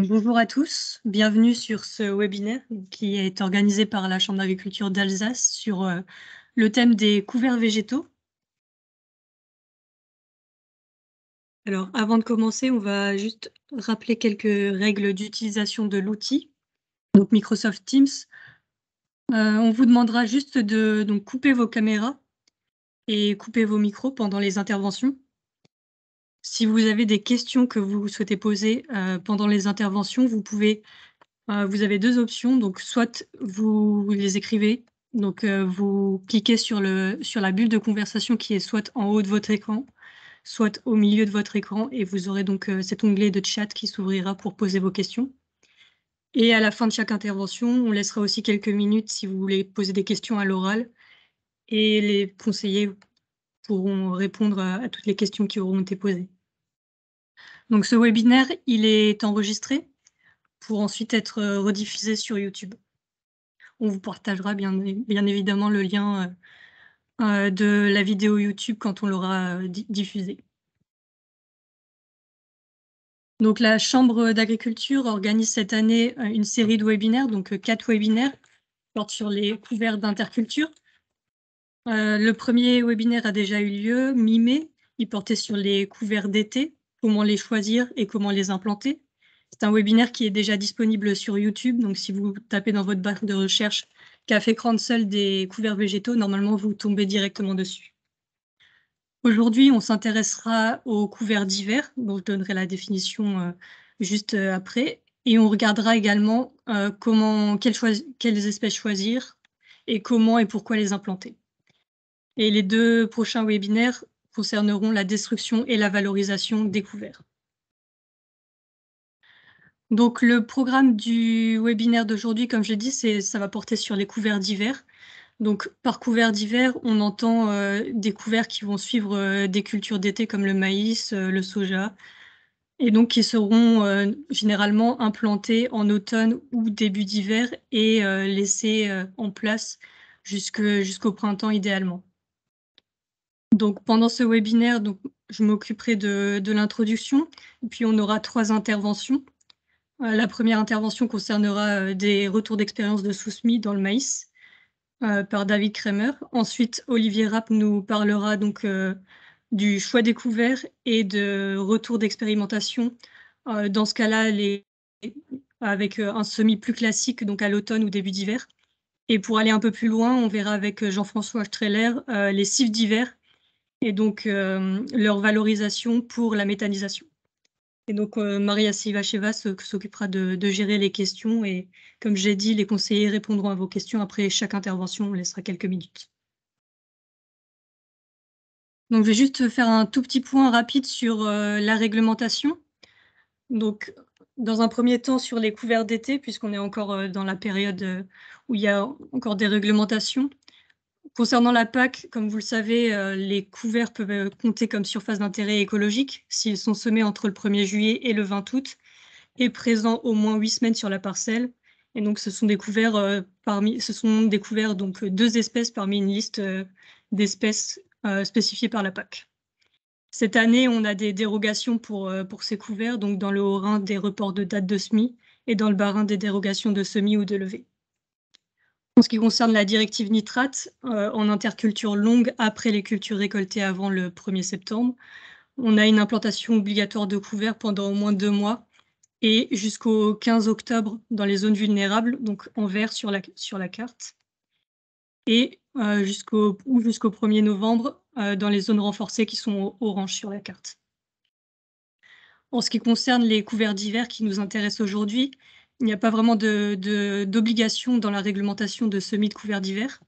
Donc, bonjour à tous, bienvenue sur ce webinaire qui est organisé par la Chambre d'agriculture d'Alsace sur le thème des couverts végétaux. Alors, avant de commencer, on va juste rappeler quelques règles d'utilisation de l'outil, donc Microsoft Teams. On vous demandera juste de couper vos caméras et couper vos micros pendant les interventions. Si vous avez des questions que vous souhaitez poser pendant les interventions, vous avez 2 options, donc soit vous les écrivez, vous cliquez sur la bulle de conversation qui est soit en haut de votre écran, soit au milieu de votre écran et vous aurez cet onglet de chat qui s'ouvrira pour poser vos questions. Et à la fin de chaque intervention, on laissera aussi quelques minutes si vous voulez poser des questions à l'oral et les conseillers pourront répondre à toutes les questions qui auront été posées. Donc ce webinaire, il est enregistré pour ensuite être rediffusé sur YouTube. On vous partagera bien évidemment le lien de la vidéo YouTube quand on l'aura diffusée. Donc la Chambre d'agriculture organise cette année une série de webinaires, 4 webinaires qui portent sur les couverts d'interculture. Le premier webinaire a déjà eu lieu mi-mai. Il portait sur les couverts d'été, comment les choisir et comment les implanter. C'est un webinaire qui est déjà disponible sur YouTube, donc si vous tapez dans votre barre de recherche Café Kransel des couverts végétaux, normalement vous tombez directement dessus. Aujourd'hui, on s'intéressera aux couverts d'hiver, dont je donnerai la définition juste après, et on regardera également quelles espèces choisir et comment et pourquoi les implanter. Et les 2 prochains webinaires concerneront la destruction et la valorisation des couverts. Donc le programme du webinaire d'aujourd'hui, comme je l'ai dit, ça va porter sur les couverts d'hiver. Donc par couvert d'hiver, on entend des couverts qui vont suivre des cultures d'été comme le maïs, le soja, et donc qui seront généralement implantés en automne ou début d'hiver et laissés en place jusqu'au printemps idéalement. Donc pendant ce webinaire, je m'occuperai de l'introduction, et puis on aura 3 interventions. La première intervention concernera des retours d'expérience de Sousmi dans le maïs par David Kremer. Ensuite, Olivier Rapp nous parlera du choix des couverts et de retours d'expérimentation. Dans ce cas-là, avec un semis plus classique, donc à l'automne ou début d'hiver. Et pour aller un peu plus loin, on verra avec Jean-François Streller les cifs d'hiver et leur valorisation pour la méthanisation. Et donc Maria Sivacheva s'occupera de gérer les questions et comme j'ai dit, les conseillers répondront à vos questions après chaque intervention, on laissera quelques minutes. Donc je vais juste faire un tout petit point rapide sur la réglementation. Donc dans un premier temps sur les couverts d'été, puisqu'on est encore dans la période où il y a encore des réglementations. Concernant la PAC, comme vous le savez, les couverts peuvent compter comme surface d'intérêt écologique s'ils sont semés entre le 1er juillet et le 20 août et présents au moins 8 semaines sur la parcelle. Et donc ce sont des couverts, 2 espèces parmi une liste d'espèces spécifiées par la PAC. Cette année, on a des dérogations pour ces couverts, donc dans le Haut-Rhin, des reports de date de semis et dans le Bas-Rhin, des dérogations de semis ou de levée. En ce qui concerne la directive nitrate, en interculture longue après les cultures récoltées avant le 1er septembre, on a une implantation obligatoire de couverts pendant au moins 2 mois et jusqu'au 15 octobre dans les zones vulnérables, donc en vert sur la carte, et jusqu'au 1er novembre dans les zones renforcées qui sont orange sur la carte. En ce qui concerne les couverts d'hiver qui nous intéressent aujourd'hui, il n'y a pas vraiment d'obligation dans la réglementation de semis de couverts d'hiver.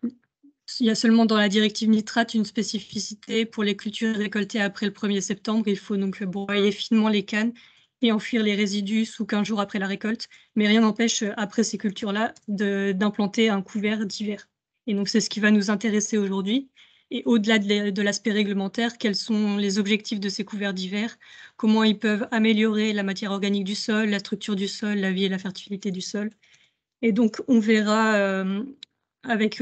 Il y a seulement dans la directive nitrate une spécificité pour les cultures récoltées après le 1er septembre. Il faut donc broyer finement les cannes et enfouir les résidus sous 15 jours après la récolte. Mais rien n'empêche, après ces cultures-là, d'implanter un couvert d'hiver. Et donc, c'est ce qui va nous intéresser aujourd'hui. Et au-delà de l'aspect réglementaire, quels sont les objectifs de ces couverts d'hiver? Comment ils peuvent améliorer la matière organique du sol, la structure du sol, la vie et la fertilité du sol? Et donc, on verra avec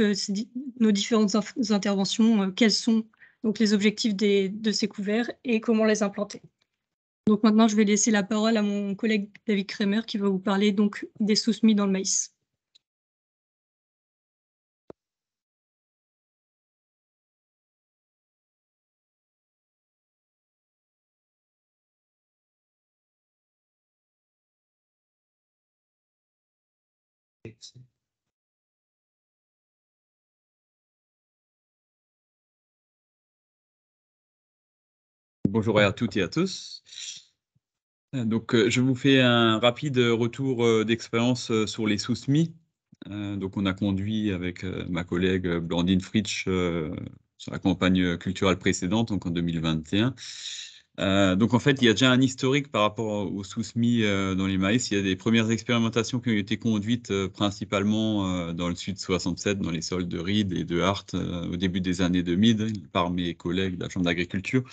nos différentes interventions quels sont donc les objectifs de ces couverts et comment les implanter. Donc maintenant, je vais laisser la parole à mon collègue David Kremer qui va vous parler donc des sous-semis dans le maïs. Bonjour à toutes et à tous. Donc, je vous fais un rapide retour d'expérience sur les sous-semis. Donc, on a conduit avec ma collègue Blandine Fritsch sur la campagne culturelle précédente, donc en 2021. Donc, en fait, il y a déjà un historique par rapport aux sous-semis dans les maïs. Il y a des premières expérimentations qui ont été conduites principalement dans le sud 67, dans les sols de Ried et de Hart au début des années 2000 par mes collègues de la Chambre d'agriculture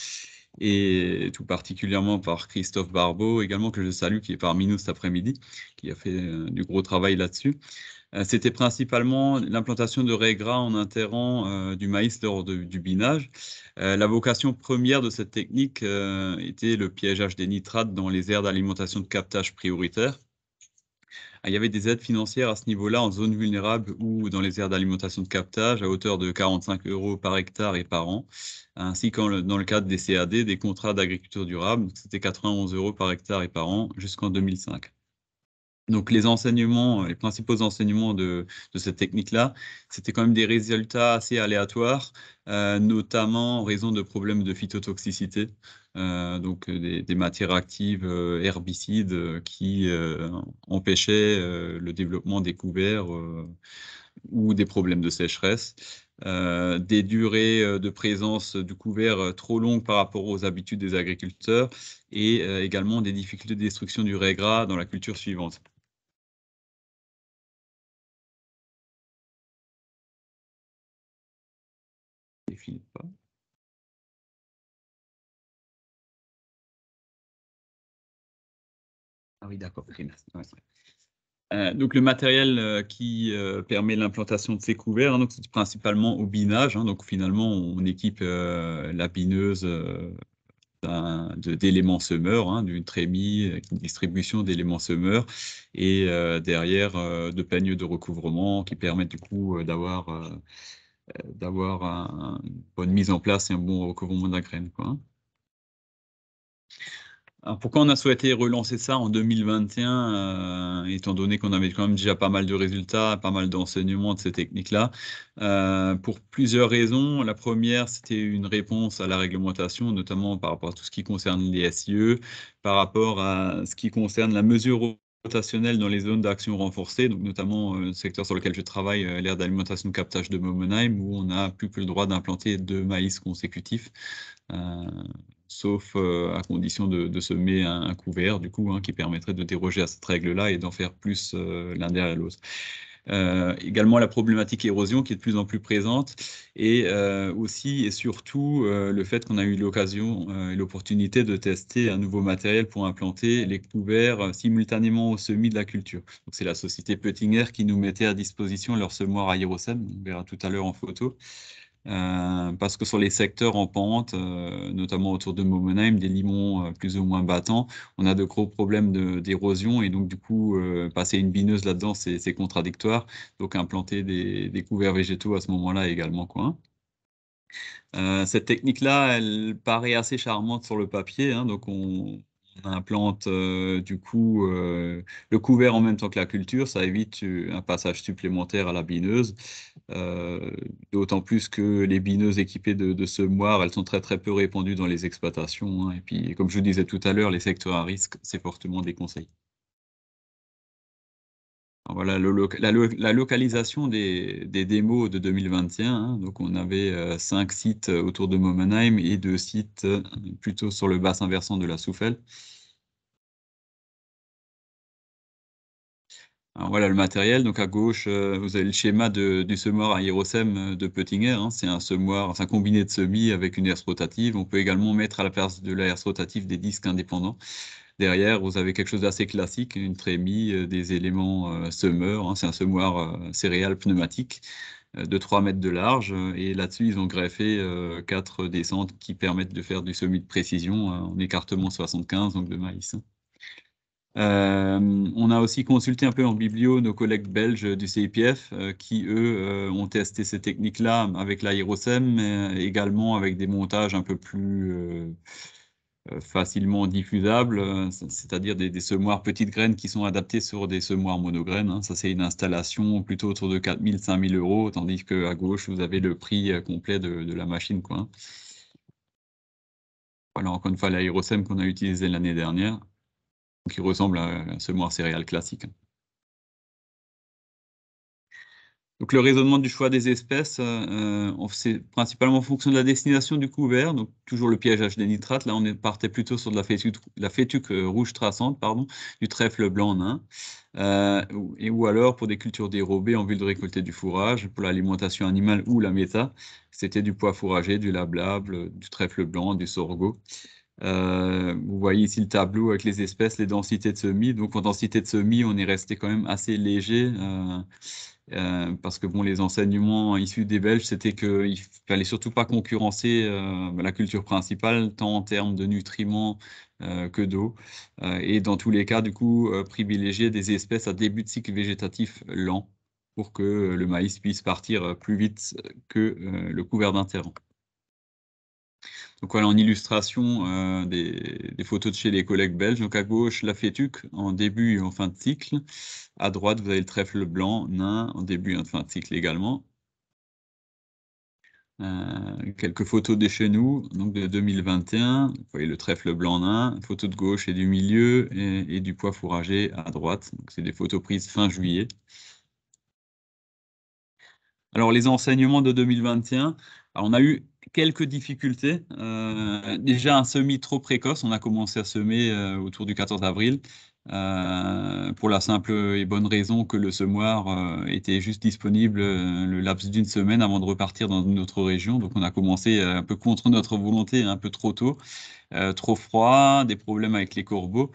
et tout particulièrement par Christophe Barbeau, également que je salue, qui est parmi nous cet après-midi, qui a fait du gros travail là-dessus. C'était principalement l'implantation de raies gras en interrant du maïs lors du binage. La vocation première de cette technique était le piégeage des nitrates dans les aires d'alimentation de captage prioritaire. Il y avait des aides financières à ce niveau-là en zone vulnérable ou dans les aires d'alimentation de captage à hauteur de 45 € par hectare et par an, ainsi que dans le cadre des CAD, des contrats d'agriculture durable, c'était 91 € par hectare et par an jusqu'en 2005. Donc les enseignements, les principaux enseignements de cette technique-là, c'était quand même des résultats assez aléatoires, notamment en raison de problèmes de phytotoxicité, donc des matières actives herbicides qui empêchaient le développement des couverts ou des problèmes de sécheresse. Des durées de présence du couvert trop longues par rapport aux habitudes des agriculteurs et également des difficultés de destruction du raies-gras dans la culture suivante. Défile pas. Ah oui, d'accord. Ok, merci. Ouais. Donc le matériel qui permet l'implantation de ces couverts, hein, donc c'est principalement au binage. Hein, donc finalement, on équipe la bineuse d'éléments semeurs, hein, d'une trémie, une distribution d'éléments semeurs, et derrière de peignes de recouvrement qui permettent du coup d'avoir une bonne mise en place et un bon recouvrement de la graine, quoi, hein. Alors pourquoi on a souhaité relancer ça en 2021, étant donné qu'on avait quand même déjà pas mal de résultats, pas mal d'enseignements de ces techniques-là? Pour plusieurs raisons. La première, c'était une réponse à la réglementation, notamment par rapport à tout ce qui concerne les SIE, par rapport à ce qui concerne la mesure rotationnelle dans les zones d'action renforcée, donc notamment le secteur sur lequel je travaille, l'aire d'alimentation de captage de Momenheim, où on n'a plus que le droit d'implanter 2 maïs consécutifs. Sauf à condition de semer un couvert, du coup, hein, qui permettrait de déroger à cette règle-là et d'en faire plus l'un derrière l'autre. Également la problématique érosion qui est de plus en plus présente et aussi et surtout le fait qu'on a eu l'occasion et l'opportunité de tester un nouveau matériel pour implanter les couverts simultanément au semis de la culture. Donc c'est la société Peutinger qui nous mettait à disposition leur semoir aérosem, on verra tout à l'heure en photo. Parce que sur les secteurs en pente, notamment autour de Momenheim, des limons plus ou moins battants, on a de gros problèmes d'érosion et donc du coup, passer une bineuse là-dedans, c'est contradictoire. Donc implanter des couverts végétaux à ce moment-là également, quoi, hein. Cette technique-là, elle paraît assez charmante sur le papier, hein, donc on implante du coup le couvert en même temps que la culture, ça évite un passage supplémentaire à la bineuse, d'autant plus que les bineuses équipées de semoirs, elles sont très très peu répandues dans les exploitations, hein, et puis comme je vous disais tout à l'heure, les secteurs à risque, c'est fortement déconseillé. Alors voilà la localisation des démos de 2021, hein, donc on avait 5 sites autour de Momenheim et 2 sites plutôt sur le bassin versant de la Soufelle. Alors voilà le matériel, donc à gauche, vous avez le schéma du semoir aérosem de Peutinger, hein. C'est un semoir, c'est un combiné de semis avec une herse rotative. On peut également mettre à la place de la herse rotative des disques indépendants. Derrière, vous avez quelque chose d'assez classique, une trémie, des éléments semeurs, hein. C'est un semoir céréales pneumatique. de 3 mètres de large. Et là-dessus, ils ont greffé 4 descentes qui permettent de faire du semis de précision en écartement 75, donc de maïs. On a aussi consulté un peu en biblio nos collègues belges du CIPF qui, eux, ont testé ces techniques-là avec l'aérosème, mais également avec des montages un peu plus facilement diffusables, c'est-à-dire des semoirs petites graines qui sont adaptés sur des semoirs monograines. Hein. Ça, c'est une installation plutôt autour de 4 000, 5 000 euros, tandis qu'à gauche, vous avez le prix complet de la machine, quoi. Voilà, encore une fois, l'aérosème qu'on a utilisé l'année dernière, qui ressemble à un semoir céréales classique. Donc le raisonnement du choix des espèces, c'est principalement en fonction de la destination du couvert, donc toujours le piégeage des nitrates. Là, on partait plutôt sur de la fétuque rouge traçante, pardon, du trèfle blanc nain, ou alors pour des cultures dérobées en vue de récolter du fourrage, pour l'alimentation animale ou la méta, c'était du pois fourragé, du lablable, du trèfle blanc, du sorgho. Vous voyez ici le tableau avec les espèces, les densités de semis. Donc en densité de semis, on est resté quand même assez léger. Parce que bon, les enseignements issus des Belges, c'était qu'il fallait surtout pas concurrencer la culture principale, tant en termes de nutriments que d'eau. Et dans tous les cas, du coup, privilégier des espèces à début de cycle végétatif lent pour que le maïs puisse partir plus vite que le couvert d'un terrain. Donc voilà, en illustration des photos de chez les collègues belges. Donc à gauche, la fétuque en début et en fin de cycle. À droite, vous avez le trèfle blanc nain en début et en fin de cycle également. Quelques photos de chez nous, donc de 2021. Vous voyez le trèfle blanc nain, photo de gauche et du milieu, et du pois fourragé à droite. C'est des photos prises fin juillet. Alors, les enseignements de 2021, alors, on a eu quelques difficultés. Déjà, un semis trop précoce. On a commencé à semer autour du 14 avril pour la simple et bonne raison que le semoir était juste disponible le laps d'une semaine avant de repartir dans une autre région. Donc, on a commencé un peu contre notre volonté, un peu trop tôt, trop froid, des problèmes avec les corbeaux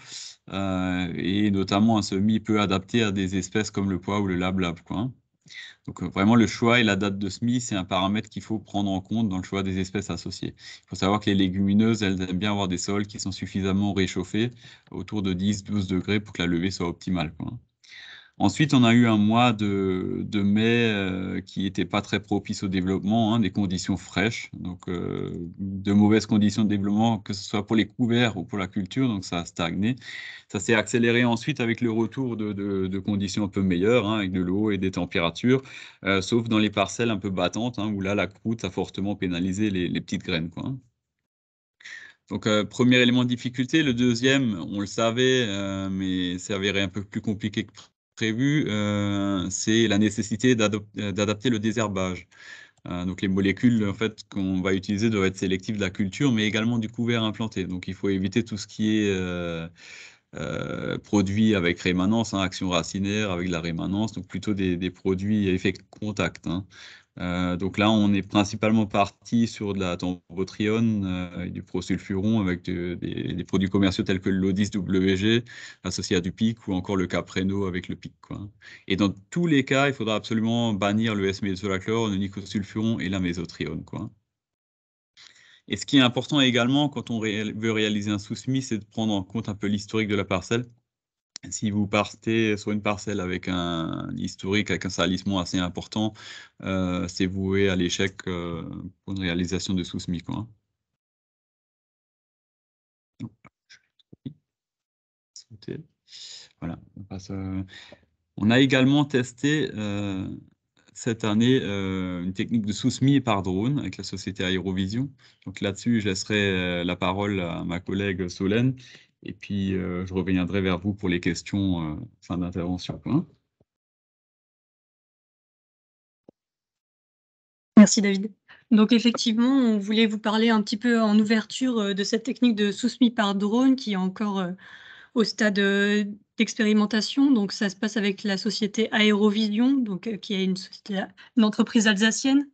et notamment un semis peu adapté à des espèces comme le pois ou le lablab, quoi, hein. Donc vraiment, le choix et la date de semis, c'est un paramètre qu'il faut prendre en compte dans le choix des espèces associées. Il faut savoir que les légumineuses, elles aiment bien avoir des sols qui sont suffisamment réchauffés, autour de 10-12 degrés, pour que la levée soit optimale, quoi. Ensuite, on a eu un mois de mai qui n'était pas très propice au développement, hein, des conditions fraîches, donc de mauvaises conditions de développement, que ce soit pour les couverts ou pour la culture, donc ça a stagné. Ça s'est accéléré ensuite avec le retour de conditions un peu meilleures, hein, avec de l'eau et des températures, sauf dans les parcelles un peu battantes, hein, où là, la croûte a fortement pénalisé les petites graines, quoi, hein. Donc, premier élément de difficulté. Le deuxième, on le savait, mais c'est avéré un peu plus compliqué que prévu, c'est la nécessité d'adapter le désherbage. Donc les molécules en fait, qu'on va utiliser doivent être sélectives de la culture, mais également du couvert implanté. Donc il faut éviter tout ce qui est produits avec rémanence, hein, action racinaire avec de la rémanence, donc plutôt des produits à effet contact, hein. Donc là, on est principalement parti sur de la tambotrione et du prosulfuron avec des produits commerciaux tels que le Lodis WG associé à du PIC ou encore le Capreno avec le PIC, quoi. Et dans tous les cas, il faudra absolument bannir le S-métolachlore, le nicosulfuron et la mésotrione, quoi. Et ce qui est important également quand on veut réaliser un sous-semis, c'est de prendre en compte un peu l'historique de la parcelle. Si vous partez sur une parcelle avec un historique, avec un salissement assez important, c'est voué à l'échec pour une réalisation de sous-semis, quoi, hein. Voilà, on passe, on a également testé cette année une technique de sous-semis par drone avec la société Aérovision. Donc là-dessus, je laisserai la parole à ma collègue Solène et puis je reviendrai vers vous pour les questions fin d'intervention, quoi. Merci David. Donc effectivement, on voulait vous parler un petit peu en ouverture de cette technique de sous-semis par drone qui est encore au stade d'expérimentation. Donc ça se passe avec la société Aérovision, donc qui est une entreprise alsacienne.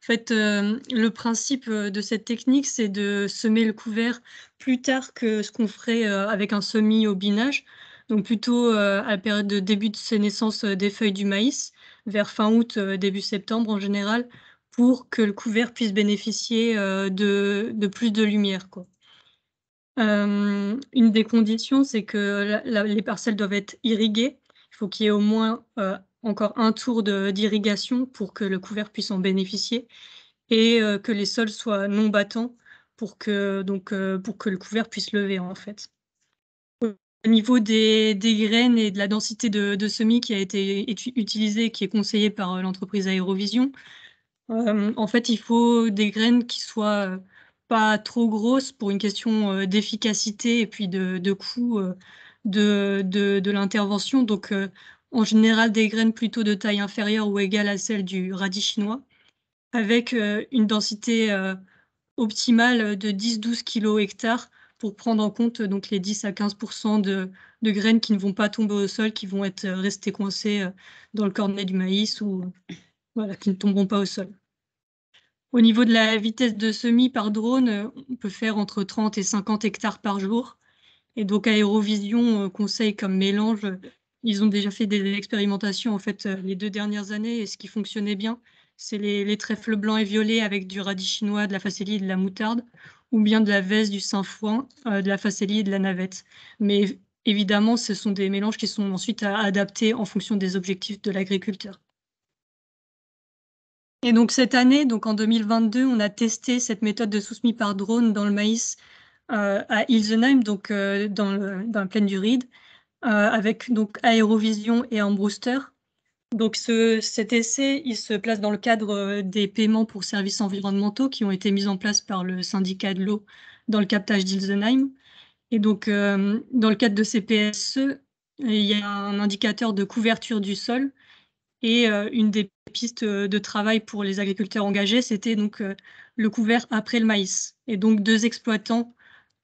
En fait, le principe de cette technique, c'est de semer le couvert plus tard que ce qu'on ferait avec un semis au binage, donc plutôt à la période de début de sénescence des feuilles du maïs. vers fin août, début septembre en général, pour que le couvert puisse bénéficier de plus de lumière, quoi. Une des conditions, c'est que les parcelles doivent être irriguées. Il faut qu'il y ait au moins encore un tour d'irrigation pour que le couvert puisse en bénéficier et que les sols soient non battants pour que le couvert puisse lever, en fait. Au niveau des graines et de la densité de semis qui a été utilisée, qui est conseillée par l'entreprise Aérovision, en fait, il faut des graines qui soient pas trop grosses pour une question d'efficacité et puis de coût de l'intervention. Donc, en général, des graines plutôt de taille inférieure ou égale à celle du radis chinois, avec une densité optimale de 10-12 kg/hectare pour prendre en compte donc les 10 à 15% de graines qui ne vont pas tomber au sol, qui vont être restées coincées dans le cornet du maïs ou voilà, qui ne tomberont pas au sol. Au niveau de la vitesse de semis par drone, on peut faire entre 30 et 50 hectares par jour. Et donc Aérovision conseille comme mélange, ils ont déjà fait des expérimentations en fait les 2 dernières années et ce qui fonctionnait bien, c'est les trèfles blancs et violets avec du radis chinois, de la facélie et de la moutarde, ou bien de la veste, du sainfoin, de la facélie et de la navette. Mais évidemment, ce sont des mélanges qui sont ensuite à adapter en fonction des objectifs de l'agriculteur. Et donc cette année, donc en 2022, on a testé cette méthode de sous-semis par drone dans le maïs à Ilsenheim, donc dans la plaine du Ried, avec donc Aérovision et Ambrooster. Donc cet essai, il se place dans le cadre des paiements pour services environnementaux qui ont été mis en place par le syndicat de l'eau dans le captage d'Ilsenheim. Et donc dans le cadre de ces PSE, il y a un indicateur de couverture du sol. Et une des pistes de travail pour les agriculteurs engagés, c'était donc le couvert après le maïs. Et donc 2 exploitants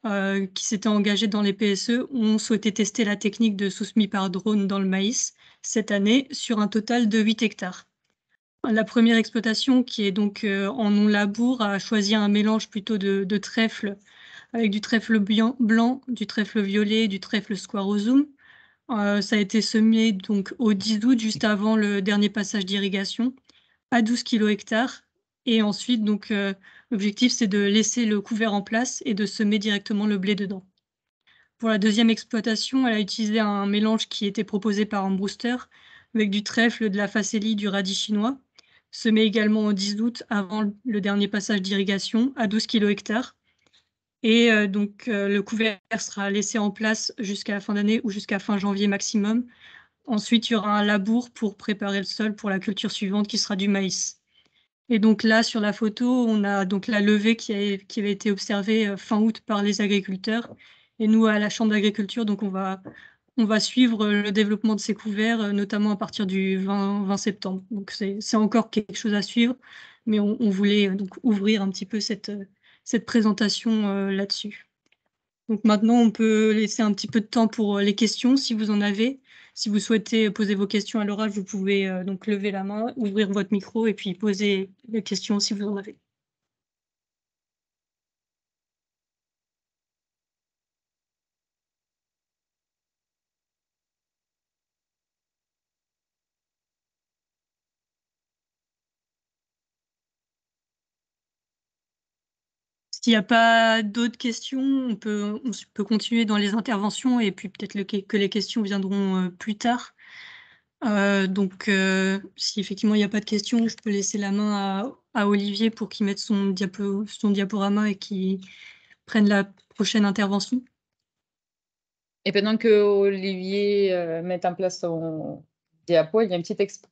qui s'étaient engagés dans les PSE ont souhaité tester la technique de sous-semis par drone dans le maïs cette année sur un total de 8 hectares. La première exploitation, qui est donc en non-labour, a choisi un mélange plutôt de trèfle avec du trèfle blanc, du trèfle violet, du trèfle squarosum. Ça a été semé donc au 10 août, juste avant le dernier passage d'irrigation, à 12 kg/hectare. Et ensuite, donc, l'objectif, c'est de laisser le couvert en place et de semer directement le blé dedans. Pour la deuxième exploitation, elle a utilisé un mélange qui était proposé par Ambrooster, avec du trèfle, de la facélie, du radis chinois, semé également au 10 août, avant le dernier passage d'irrigation, à 12 kg/hectare. Et donc, le couvert sera laissé en place jusqu'à la fin d'année ou jusqu'à fin janvier maximum. Ensuite, il y aura un labour pour préparer le sol pour la culture suivante qui sera du maïs. Et donc là, sur la photo, on a donc la levée qui avait été observée fin août par les agriculteurs. Et nous, à la Chambre d'agriculture, donc on va suivre le développement de ces couverts, notamment à partir du 20 septembre. Donc c'est encore quelque chose à suivre, mais on voulait donc ouvrir un petit peu cette présentation là-dessus. Donc maintenant, on peut laisser un petit peu de temps pour les questions, si vous en avez. Si vous souhaitez poser vos questions à l'oral, vous pouvez donc lever la main, ouvrir votre micro et puis poser les questions si vous en avez. S'il n'y a pas d'autres questions, on peut continuer dans les interventions et puis peut-être que les questions viendront plus tard. Donc, si effectivement il n'y a pas de questions, je peux laisser la main à Olivier pour qu'il mette son diaporama et qu'il prenne la prochaine intervention. Et pendant que Olivier met en place son diapo, il y a une petite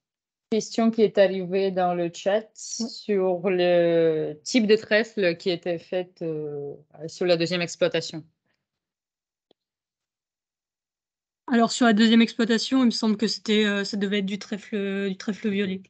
question qui est arrivée dans le chat sur le type de trèfle qui était fait sur la deuxième exploitation. Alors sur la deuxième exploitation, il me semble que ça devait être du trèfle violet.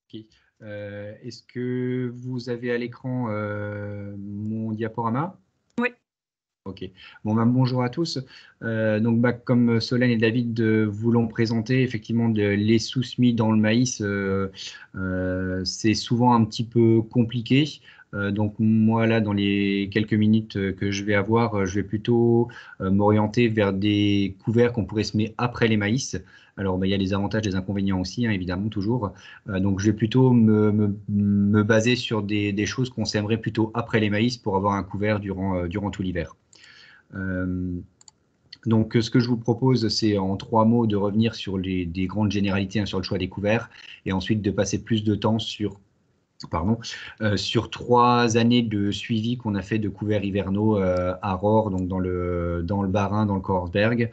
Okay. Est-ce que vous avez à l'écran mon diaporama? Oui. Ok. Bon, bonjour à tous. Donc, comme Solène et David vous l'ont présenté, effectivement, les sous-semis dans le maïs, c'est souvent un petit peu compliqué. Donc, moi, là, dans les quelques minutes que je vais avoir, je vais plutôt m'orienter vers des couverts qu'on pourrait semer après les maïs. Alors, il y a des avantages et des inconvénients aussi, hein, évidemment, toujours. Donc, je vais plutôt me baser sur des choses qu'on sèmerait plutôt après les maïs pour avoir un couvert durant tout l'hiver. Donc, ce que je vous propose, c'est en 3 mots de revenir sur des grandes généralités, hein, sur le choix des couverts, et ensuite de passer plus de temps sur 3 années de suivi qu'on a fait de couverts hivernaux à Rohr, donc dans le Bas-Rhin, dans le Korsberg,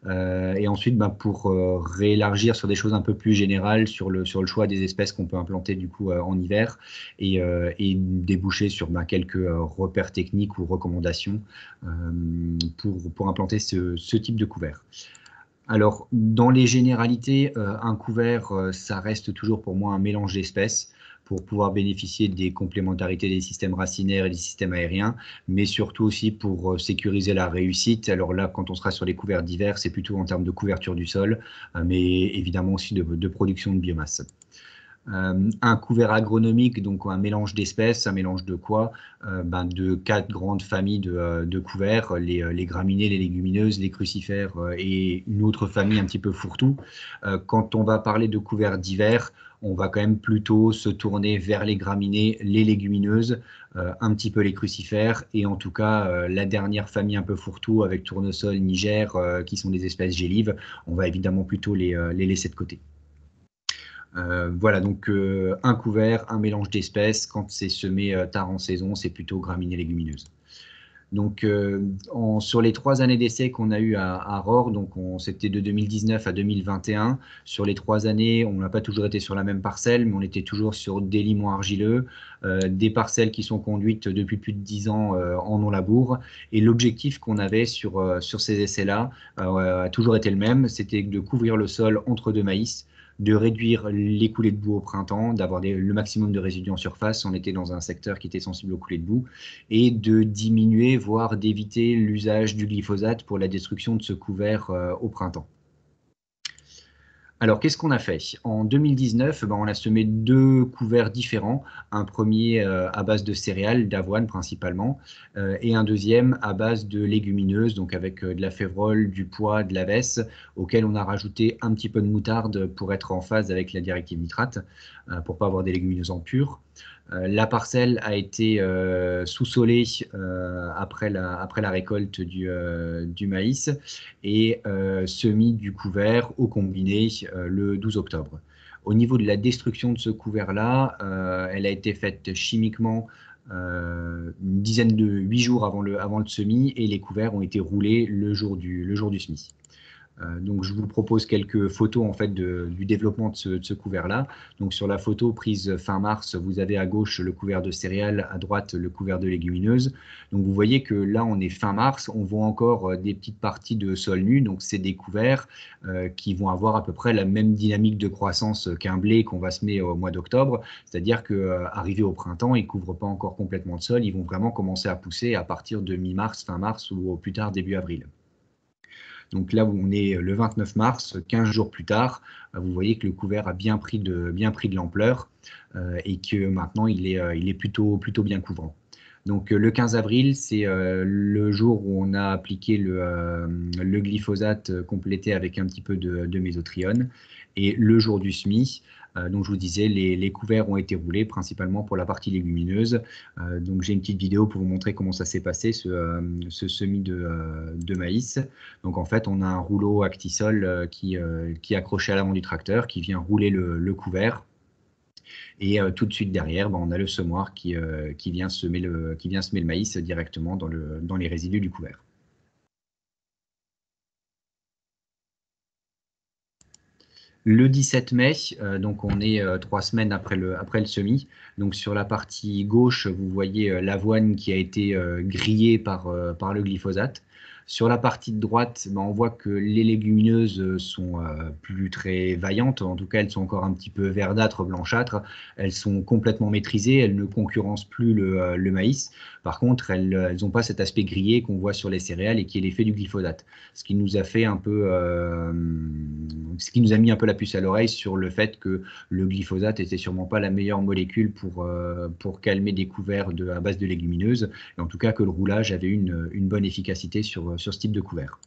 et ensuite pour réélargir sur des choses un peu plus générales sur le choix des espèces qu'on peut implanter du coup en hiver et déboucher sur quelques repères techniques ou recommandations pour implanter ce type de couvert. Alors, dans les généralités, un couvert, ça reste toujours pour moi un mélange d'espèces pour pouvoir bénéficier des complémentarités des systèmes racinaires et des systèmes aériens, mais surtout aussi pour sécuriser la réussite. Alors là, quand on sera sur les couverts d'hiver, c'est plutôt en termes de couverture du sol, mais évidemment aussi de production de biomasse. Un couvert agronomique, donc un mélange d'espèces, un mélange de quoi? De 4 grandes familles de couverts, les graminées, les légumineuses, les crucifères et une autre famille un petit peu fourre-tout. Quand on va parler de couverts d'hiver, on va quand même plutôt se tourner vers les graminées, les légumineuses, un petit peu les crucifères et en tout cas la dernière famille un peu fourre-tout avec tournesol, niger, qui sont des espèces gélives, on va évidemment plutôt les laisser de côté. Voilà, donc un couvert, un mélange d'espèces. Quand c'est semé tard en saison, c'est plutôt graminées légumineuses. Donc, sur les 3 années d'essai qu'on a eu à Rohr, donc c'était de 2019 à 2021. Sur les 3 années, on n'a pas toujours été sur la même parcelle, mais on était toujours sur des limons argileux, des parcelles qui sont conduites depuis plus de 10 ans en non-labour. Et l'objectif qu'on avait sur ces essais-là a toujours été le même, c'était de couvrir le sol entre 2 maïs, de réduire les coulées de boue au printemps, d'avoir le maximum de résidus en surface. On était dans un secteur qui était sensible aux coulées de boue, et de diminuer, voire d'éviter l'usage du glyphosate pour la destruction de ce couvert au printemps. Alors, qu'est-ce qu'on a fait? En 2019, on a semé 2 couverts différents. Un premier à base de céréales, d'avoine principalement, et un deuxième à base de légumineuses, donc avec de la févrole, du pois, de la vesse, auquel on a rajouté un petit peu de moutarde pour être en phase avec la directive nitrate, pour ne pas avoir des légumineuses en pur. La parcelle a été sous-solée après la récolte du maïs et semis du couvert au combiné le 12 octobre. Au niveau de la destruction de ce couvert-là, elle a été faite chimiquement 8 jours avant le semis, et les couverts ont été roulés le jour du semis. Donc, je vous propose quelques photos en fait du développement de ce couvert-là. Donc, sur la photo prise fin mars, vous avez à gauche le couvert de céréales, à droite le couvert de légumineuses. Donc, vous voyez que là, on est fin mars, on voit encore des petites parties de sol nu. Donc, c'est des couverts qui vont avoir à peu près la même dynamique de croissance qu'un blé qu'on va semer au mois d'octobre. C'est-à-dire qu'arrivé au printemps, ils ne couvrent pas encore complètement le sol. Ils vont vraiment commencer à pousser à partir de mi-mars, fin mars ou au plus tard début avril. Donc là, on est le 29 mars, 15 jours plus tard, vous voyez que le couvert a bien pris de l'ampleur et que maintenant, il est plutôt bien couvrant. Donc le 15 avril, c'est le jour où on a appliqué le glyphosate complété avec un petit peu de mésotrione. Et le jour du semis, donc je vous disais, les couverts ont été roulés principalement pour la partie légumineuse. Donc j'ai une petite vidéo pour vous montrer comment ça s'est passé, ce semis de maïs. Donc en fait, on a un rouleau Actisol qui est accroché à l'avant du tracteur, qui vient rouler le couvert. Et tout de suite derrière, on a le semoir qui vient semer le maïs directement dans les résidus du couvert. Le 17 mai, donc on est 3 semaines après le semis. Donc sur la partie gauche, vous voyez l'avoine qui a été grillée par le glyphosate. Sur la partie de droite, on voit que les légumineuses sont plus très vaillantes, en tout cas elles sont encore un petit peu verdâtres, blanchâtres, elles sont complètement maîtrisées, elles ne concurrencent plus le maïs. Par contre, elles n'ont pas cet aspect grillé qu'on voit sur les céréales et qui est l'effet du glyphosate. Ce qui nous a fait un peu, ce qui nous a mis un peu la puce à l'oreille sur le fait que le glyphosate n'était sûrement pas la meilleure molécule pour calmer des couverts à base de légumineuses, et en tout cas que le roulage avait une bonne efficacité sur ce type de couvert.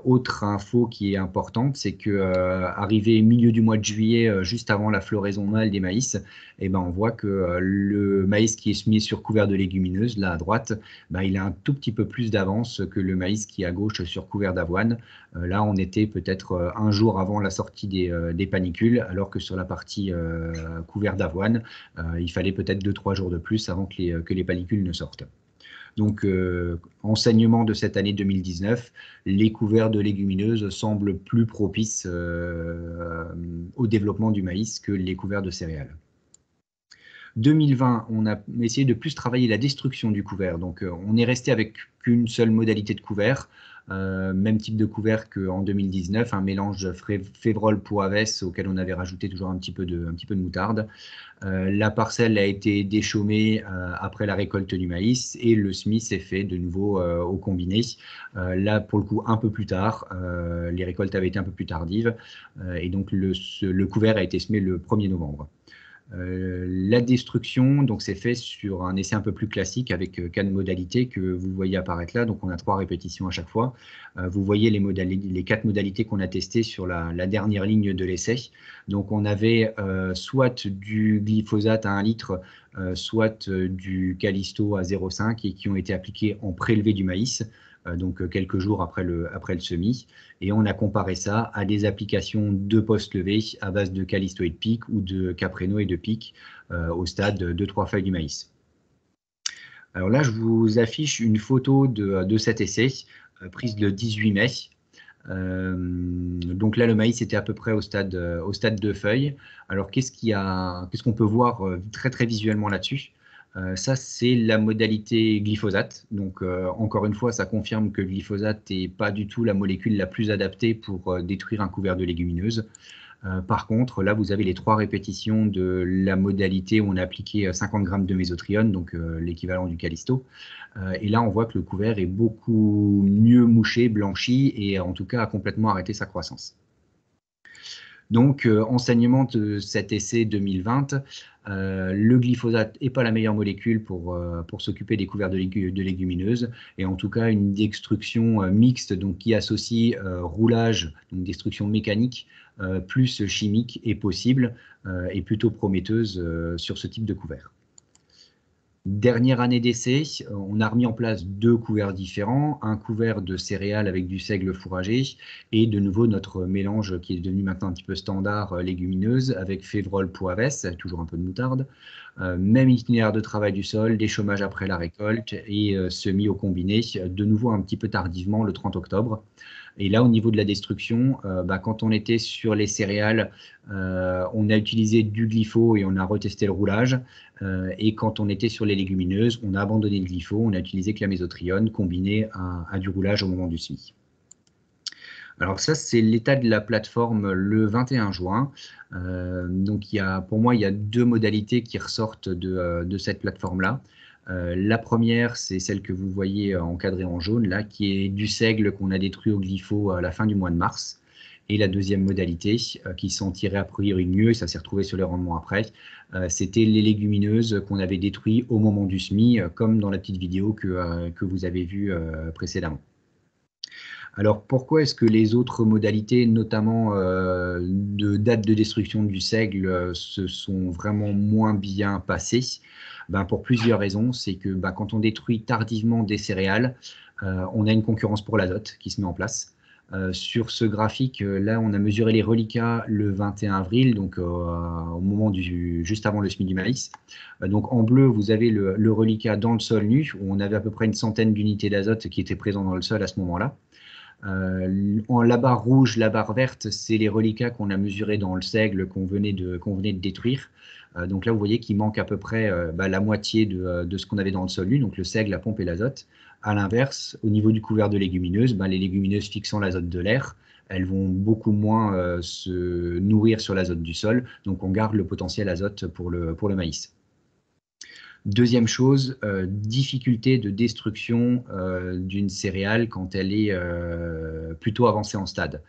Autre info qui est importante, c'est que arrivé milieu du mois de juillet, juste avant la floraison mâle des maïs, on voit que le maïs qui est semé sur couvert de légumineuses, là à droite, il a un tout petit peu plus d'avance que le maïs qui est à gauche sur couvert d'avoine. Là, on était peut-être un jour avant la sortie des panicules, alors que sur la partie couvert d'avoine, il fallait peut-être 2-3 jours de plus avant que les panicules ne sortent. Donc, enseignement de cette année 2019, les couverts de légumineuses semblent plus propices au développement du maïs que les couverts de céréales. 2020, on a essayé de plus travailler la destruction du couvert. Donc, on est resté avec qu'une seule modalité de couvert, même type de couvert qu'en 2019, un mélange févrole-poivès auquel on avait rajouté toujours un petit peu de moutarde. La parcelle a été déchaumée après la récolte du maïs et le semis s'est fait de nouveau au combiné. Là, pour le coup, un peu plus tard, les récoltes avaient été un peu plus tardives et donc le couvert a été semé le 1er novembre. La destruction s'est fait sur un essai un peu plus classique avec 4 modalités que vous voyez apparaître là. Donc on a 3 répétitions à chaque fois. Vous voyez les 4 modalités qu'on a testées sur la dernière ligne de l'essai. Donc on avait soit du glyphosate à 1 litre, soit du Callisto à 0,5 et qui ont été appliqués en prélevé du maïs. Donc quelques jours après le semis, et on a comparé ça à des applications de post-levé à base de Callisto et de pic ou de Capreno et de pic au stade de 3 feuilles du maïs. Alors là, je vous affiche une photo de cet essai prise le 18 mai. Donc là, le maïs était à peu près au stade 2 feuilles. Alors qu'est-ce qu'on peut voir très très visuellement là-dessus? Ça, c'est la modalité glyphosate. Donc, encore une fois, ça confirme que le glyphosate n'est pas du tout la molécule la plus adaptée pour détruire un couvert de légumineuses. Par contre, là, vous avez les 3 répétitions de la modalité où on a appliqué 50 grammes de mésotrione, donc l'équivalent du Callisto. Et là, on voit que le couvert est beaucoup mieux mouché, blanchi, et en tout cas a complètement arrêté sa croissance. Donc, enseignement de cet essai 2020, le glyphosate n'est pas la meilleure molécule pour s'occuper des couverts de légumineuses, et en tout cas une destruction mixte donc, qui associe roulage, donc destruction mécanique, plus chimique est possible et plutôt prometteuse sur ce type de couvert. Dernière année d'essai, on a remis en place 2 couverts différents, un couvert de céréales avec du seigle fourragé et de nouveau notre mélange qui est devenu maintenant un petit peu standard légumineuse avec févrole poivès, toujours un peu de moutarde, même itinéraire de travail du sol, déchômage après la récolte et semis au combiné, de nouveau un petit peu tardivement le 30 octobre. Et là, au niveau de la destruction, quand on était sur les céréales, on a utilisé du glypho et on a retesté le roulage. Et quand on était sur les légumineuses, on a abandonné le glypho, on a utilisé que la mésotrione combinée à du roulage au moment du semis. Alors ça, c'est l'état de la plateforme le 21 juin. Donc pour moi, il y a 2 modalités qui ressortent de cette plateforme-là. La première, c'est celle que vous voyez encadrée en jaune, là, qui est du seigle qu'on a détruit au glypho à la fin du mois de mars. Et la deuxième modalité, qui s'en tirait a priori mieux, et ça s'est retrouvé sur les rendements après, c'était les légumineuses qu'on avait détruites au moment du semis, comme dans la petite vidéo que vous avez vue précédemment. Alors pourquoi est-ce que les autres modalités, notamment de date de destruction du seigle, se sont vraiment moins bien passées? Pour plusieurs raisons. C'est que quand on détruit tardivement des céréales, on a une concurrence pour l'azote qui se met en place. Sur ce graphique, là, on a mesuré les reliquats le 21 avril, donc au moment juste avant le semis du maïs. Donc en bleu, vous avez le reliquat dans le sol nu, où on avait à peu près une centaine d'unités d'azote qui étaient présentes dans le sol à ce moment-là. La barre rouge, la barre verte, c'est les reliquats qu'on a mesurés dans le seigle qu'on venait de détruire. Donc là, vous voyez qu'il manque à peu près la moitié de ce qu'on avait dans le sol nu, donc le seigle, la pompe et l'azote. À l'inverse, au niveau du couvert de légumineuses, les légumineuses fixant l'azote de l'air, elles vont beaucoup moins se nourrir sur l'azote du sol, donc on garde le potentiel azote pour le maïs. Deuxième chose, difficulté de destruction d'une céréale quand elle est plutôt avancée en stade.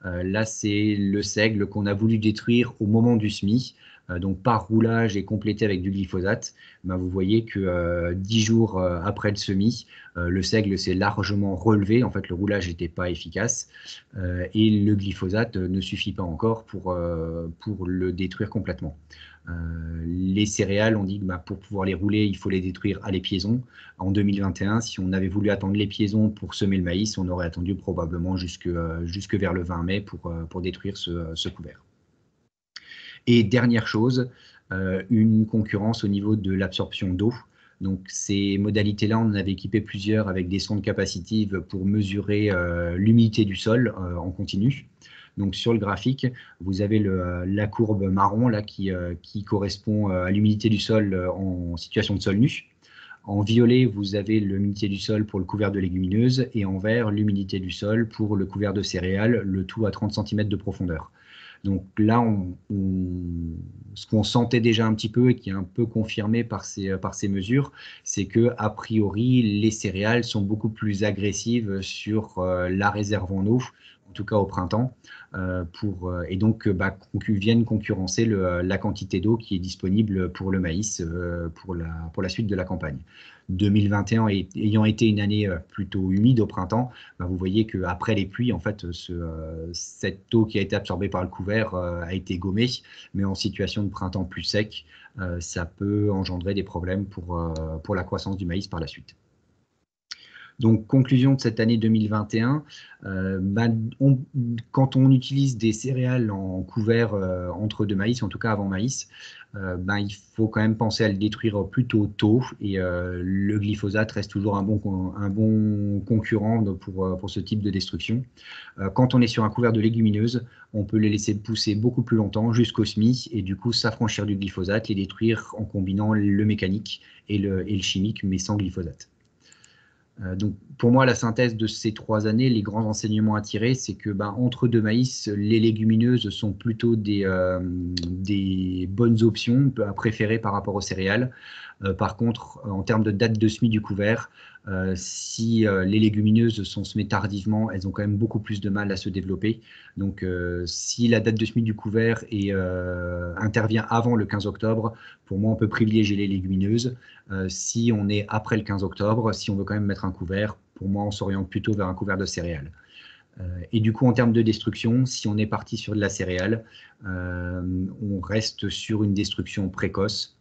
Là, c'est le seigle qu'on a voulu détruire au moment du semis, donc par roulage et complété avec du glyphosate. Vous voyez que 10 jours après le semis, le seigle s'est largement relevé. En fait, le roulage n'était pas efficace et le glyphosate ne suffit pas encore pour le détruire complètement. Les céréales, on dit que pour pouvoir les rouler, il faut les détruire à l'épiaison. En 2021, si on avait voulu attendre l'épiaison pour semer le maïs, on aurait attendu probablement jusque vers le 20 mai pour détruire ce couvert. Et dernière chose, une concurrence au niveau de l'absorption d'eau. Donc ces modalités-là, on en avait équipé plusieurs avec des sondes capacitives pour mesurer l'humidité du sol en continu. Donc sur le graphique, vous avez la courbe marron là, qui correspond à l'humidité du sol en situation de sol nu. En violet, vous avez l'humidité du sol pour le couvert de légumineuses et en vert, l'humidité du sol pour le couvert de céréales, le tout à 30 cm de profondeur. Donc là, ce qu'on sentait déjà un petit peu et qui est un peu confirmé par ces mesures, c'est que a priori, les céréales sont beaucoup plus agressives sur la réserve en eau, en tout cas au printemps, et donc viennent concurrencer la quantité d'eau qui est disponible pour le maïs pour la suite de la campagne. 2021 ayant été une année plutôt humide au printemps, vous voyez qu'après les pluies, en fait, cette eau qui a été absorbée par le couvert a été gommée, mais en situation de printemps plus sec, ça peut engendrer des problèmes pour la croissance du maïs par la suite. Donc, conclusion de cette année 2021, quand on utilise des céréales en couvert entre deux maïs, en tout cas avant maïs, il faut quand même penser à le détruire plutôt tôt et le glyphosate reste toujours un bon concurrent pour ce type de destruction. Quand on est sur un couvert de légumineuses, on peut les laisser pousser beaucoup plus longtemps jusqu'au semis et du coup s'affranchir du glyphosate, les détruire en combinant le mécanique et le chimique mais sans glyphosate. Donc, pour moi, la synthèse de ces 3 années, les grands enseignements à tirer, c'est que entre deux maïs, les légumineuses sont plutôt des bonnes options à préférer par rapport aux céréales. Par contre, en termes de date de semis du couvert, si les légumineuses sont semées tardivement, elles ont quand même beaucoup plus de mal à se développer. Donc, si la date de semis du couvert intervient avant le 15 octobre, pour moi, on peut privilégier les légumineuses. Si on est après le 15 octobre, si on veut quand même mettre un couvert, pour moi, on s'oriente plutôt vers un couvert de céréales. Et du coup, en termes de destruction, si on est parti sur de la céréale, on reste sur une destruction précoce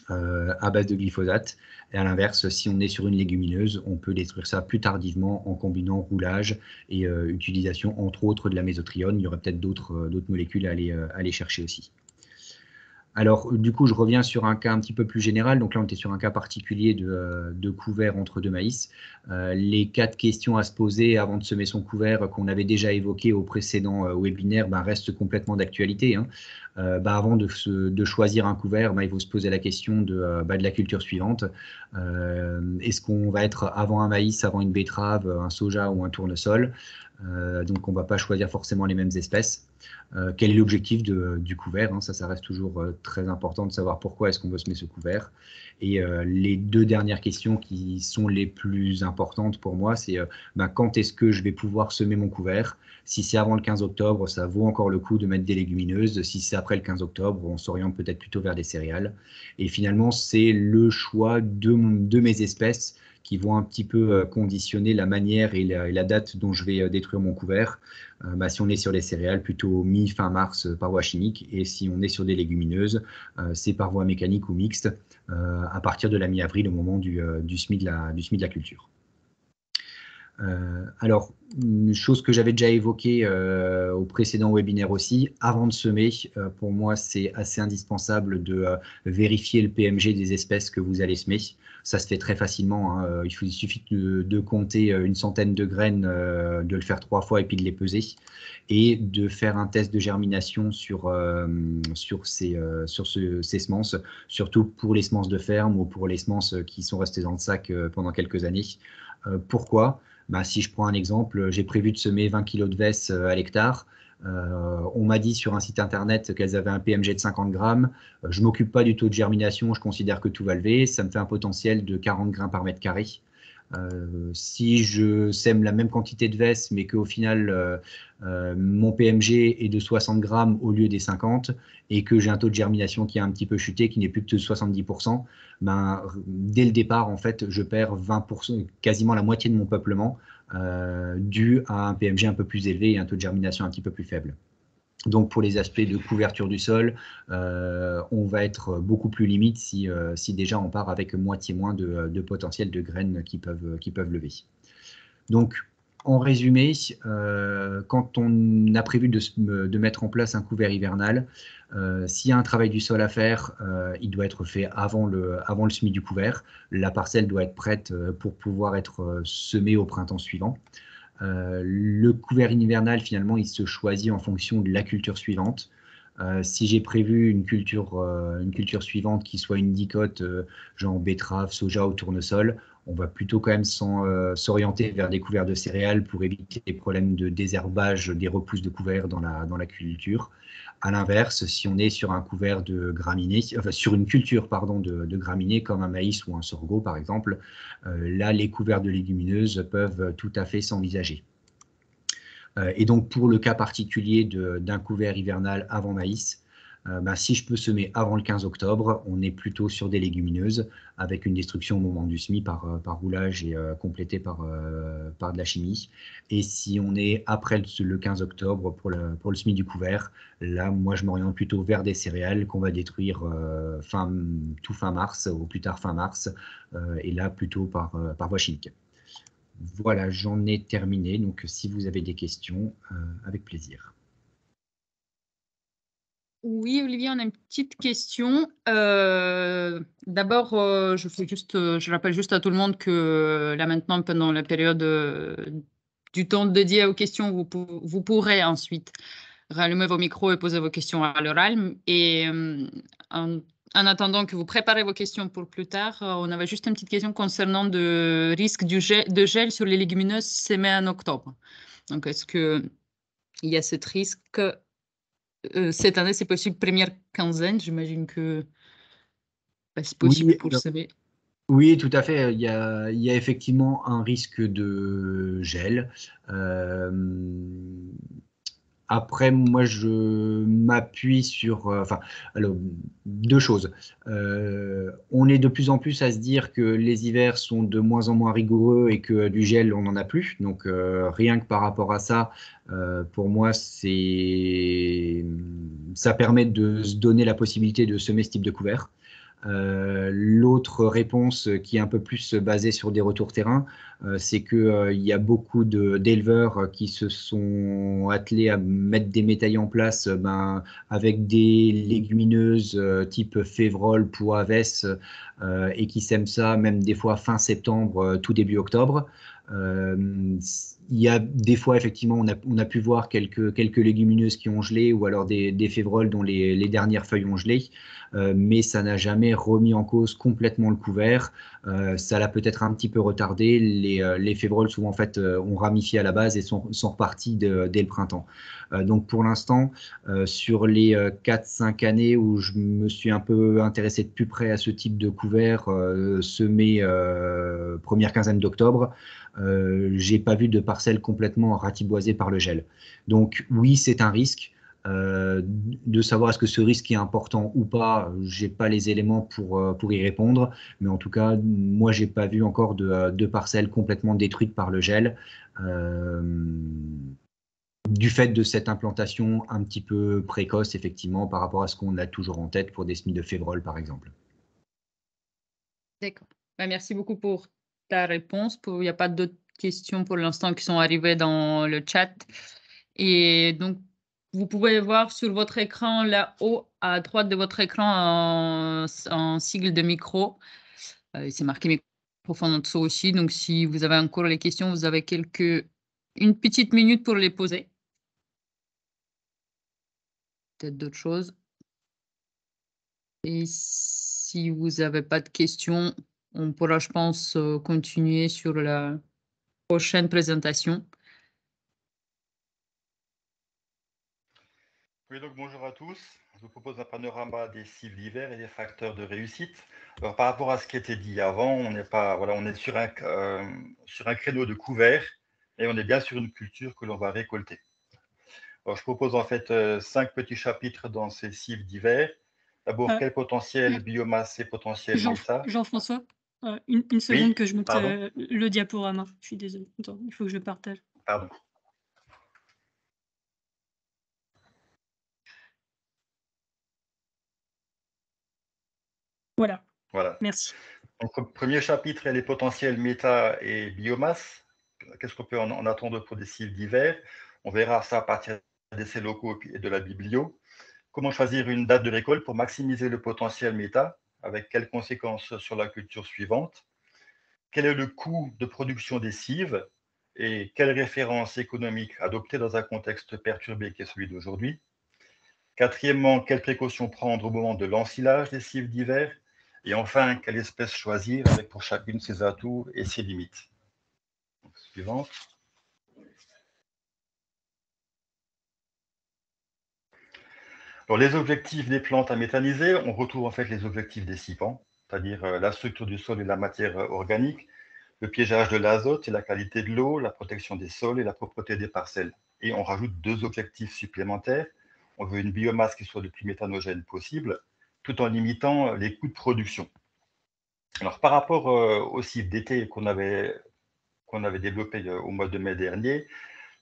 à base de glyphosate. Et à l'inverse, si on est sur une légumineuse, on peut détruire ça plus tardivement en combinant roulage et utilisation, entre autres, de la mésotrione. Il y aurait peut-être d'autres molécules à aller chercher aussi. Alors, du coup, je reviens sur un cas un petit peu plus général. Donc là, on était sur un cas particulier de couvert entre deux maïs. Les 4 questions à se poser avant de semer son couvert qu'on avait déjà évoquées au précédent webinaire restent complètement d'actualité. Avant de choisir un couvert, il faut se poser la question de la culture suivante. Est-ce qu'on va être avant un maïs, avant une betterave, un soja ou un tournesol? Donc on ne va pas choisir forcément les mêmes espèces. Quel est l'objectif du couvert? Ça reste toujours très important de savoir pourquoi est-ce qu'on veut semer ce couvert. Et les 2 dernières questions qui sont les plus importantes pour moi, c'est quand est-ce que je vais pouvoir semer mon couvert? Si c'est avant le 15 octobre, ça vaut encore le coup de mettre des légumineuses. Si c'est après le 15 octobre, on s'oriente peut-être plutôt vers des céréales. Et finalement, c'est le choix de mes espèces qui vont un petit peu conditionner la manière et la date dont je vais détruire mon couvert. Si on est sur les céréales, plutôt mi-fin mars par voie chimique, et si on est sur des légumineuses, c'est par voie mécanique ou mixte, à partir de la mi-avril, au moment du semis de la culture. Alors, une chose que j'avais déjà évoquée au précédent webinaire aussi, avant de semer, pour moi, c'est assez indispensable de vérifier le PMG des espèces que vous allez semer. Ça se fait très facilement. Il suffit de compter une centaine de graines, de le faire 3 fois et puis de les peser, et de faire un test de germination sur ces semences, surtout pour les semences de ferme ou pour les semences qui sont restées dans le sac pendant quelques années. Pourquoi? Si je prends un exemple, j'ai prévu de semer 20 kg de vesse à l'hectare. On m'a dit sur un site internet qu'elles avaient un PMG de 50 grammes. Je ne m'occupe pas du taux de germination, je considère que tout va lever. Ça me fait un potentiel de 40 grains par mètre carré. Si je sème la même quantité de vesse, mais qu'au final, mon PMG est de 60 grammes au lieu des 50, et que j'ai un taux de germination qui a un petit peu chuté, qui n'est plus que de 70%, dès le départ, en fait, je perds 20%, quasiment la moitié de mon peuplement, dû à un PMG un peu plus élevé et un taux de germination un petit peu plus faible. Donc pour les aspects de couverture du sol, on va être beaucoup plus limite si déjà on part avec moitié moins de potentiel de graines qui peuvent lever. Donc en résumé, quand on a prévu de mettre en place un couvert hivernal, s'il y a un travail du sol à faire, il doit être fait avant le semis du couvert. La parcelle doit être prête pour pouvoir être semée au printemps suivant. Le couvert hivernal, finalement, il se choisit en fonction de la culture suivante. Si j'ai prévu une culture suivante qui soit une dicote, genre betterave, soja ou tournesol, on va plutôt quand même s'orienter vers des couverts de céréales pour éviter les problèmes de désherbage des repousses de couverts dans la culture. À l'inverse, si on est sur un couvert de graminées, enfin sur une culture de graminées comme un maïs ou un sorgho par exemple, là les couverts de légumineuses peuvent tout à fait s'envisager. Et donc pour le cas particulier d'un couvert hivernal avant maïs, si je peux semer avant le 15 octobre, on est plutôt sur des légumineuses avec une destruction au moment du semis par roulage et complétée par de la chimie. Et si on est après le 15 octobre pour le semis du couvert, là, moi, je m'oriente plutôt vers des céréales qu'on va détruire tout fin mars, ou plus tard fin mars, et là, plutôt par voie chimique. Voilà, j'en ai terminé. Donc, si vous avez des questions, avec plaisir. Oui, Olivier, on a une petite question. D'abord, je rappelle juste à tout le monde que là maintenant, pendant la période du temps dédié aux questions, vous pourrez ensuite rallumer vos micros et poser vos questions à l'oral. Et en attendant que vous préparez vos questions pour plus tard, on avait juste une petite question concernant le risque de gel sur les légumineuses sémées en octobre. Donc, est-ce qu'il y a ce risque? Cette année, c'est possible première quinzaine, j'imagine que c'est possible pour semer. Oui, tout à fait. Il y a effectivement un risque de gel. Après, moi, je m'appuie sur... alors, deux choses. On est de plus en plus à se dire que les hivers sont de moins en moins rigoureux et que du gel, on n'en a plus. Donc, rien que par rapport à ça, pour moi, ça permet de se donner la possibilité de semer ce type de couvert. L'autre réponse qui est un peu plus basée sur des retours terrain, c'est qu'il y a beaucoup d'éleveurs qui se sont attelés à mettre des métailles en place avec des légumineuses type févrole, pois, vesse, et qui sèment ça même des fois fin septembre, tout début octobre. Il y a des fois, effectivement, on a pu voir quelques légumineuses qui ont gelé ou alors des févroles dont les dernières feuilles ont gelé, mais ça n'a jamais remis en cause complètement le couvert. Ça l'a peut-être un petit peu retardé. Les févroles, souvent, en fait, ont ramifié à la base et sont repartis dès le printemps. Donc, pour l'instant, sur les 4-5 années où je me suis un peu intéressé de plus près à ce type de couvert semé première quinzaine d'octobre, j'ai pas vu de parcelles complètement ratiboisées par le gel. Donc oui, c'est un risque. De savoir est-ce que ce risque est important ou pas, j'ai pas les éléments pour y répondre, mais en tout cas, moi, j'ai pas vu encore de parcelles complètement détruites par le gel, du fait de cette implantation un petit peu précoce, effectivement, par rapport à ce qu'on a toujours en tête pour des semis de févrole, par exemple. D'accord. Merci beaucoup pour ta réponse. Il n'y a pas d'autres questions pour l'instant qui sont arrivées dans le chat. Et donc, vous pouvez voir sur votre écran, là-haut, à droite de votre écran, un sigle de micro. C'est marqué microphone en dessous aussi. Donc, si vous avez encore les questions, vous avez une petite minute pour les poser. Peut-être d'autres choses. Et si vous n'avez pas de questions, on pourra, je pense, continuer sur prochaine présentation. Oui, donc bonjour à tous. Je vous propose un panorama des cibles d'hiver et des facteurs de réussite. Alors, par rapport à ce qui a été dit avant, on est sur un créneau de couvert et on est bien sur une culture que l'on va récolter. Alors, je propose en fait 5 petits chapitres dans ces cibles d'hiver. D'abord, quel potentiel biomasse et potentiel méta. Jean-François, une seconde Oui, que je mette pardon. le diaporama. Je suis désolée. Attends, il faut que je le partage. Pardon. Voilà. Voilà. Merci. Donc, premier chapitre est les potentiels méta et biomasse. Qu'est-ce qu'on peut en attendre pour des cibles d'hiver? On verra ça à partir des essais locaux et de la biblio. Comment choisir une date de récolte pour maximiser le potentiel méta, avec quelles conséquences sur la culture suivante? Quel est le coût de production des cives et quelles références économiques adopter dans un contexte perturbé qui est celui d'aujourd'hui? Quatrièmement, quelles précautions prendre au moment de l'ensilage des cives d'hiver? Et enfin, quelle espèce choisir avec pour chacune ses atouts et ses limites? Donc, suivante. Alors, les objectifs des plantes à méthaniser, on retrouve en fait les objectifs des CIPAN, c'est-à-dire la structure du sol et la matière organique, le piégeage de l'azote et la qualité de l'eau, la protection des sols et la propreté des parcelles. Et on rajoute 2 objectifs supplémentaires. On veut une biomasse qui soit le plus méthanogène possible, tout en limitant les coûts de production. Alors, par rapport au cives d'été qu'on avait développé au mois de mai dernier,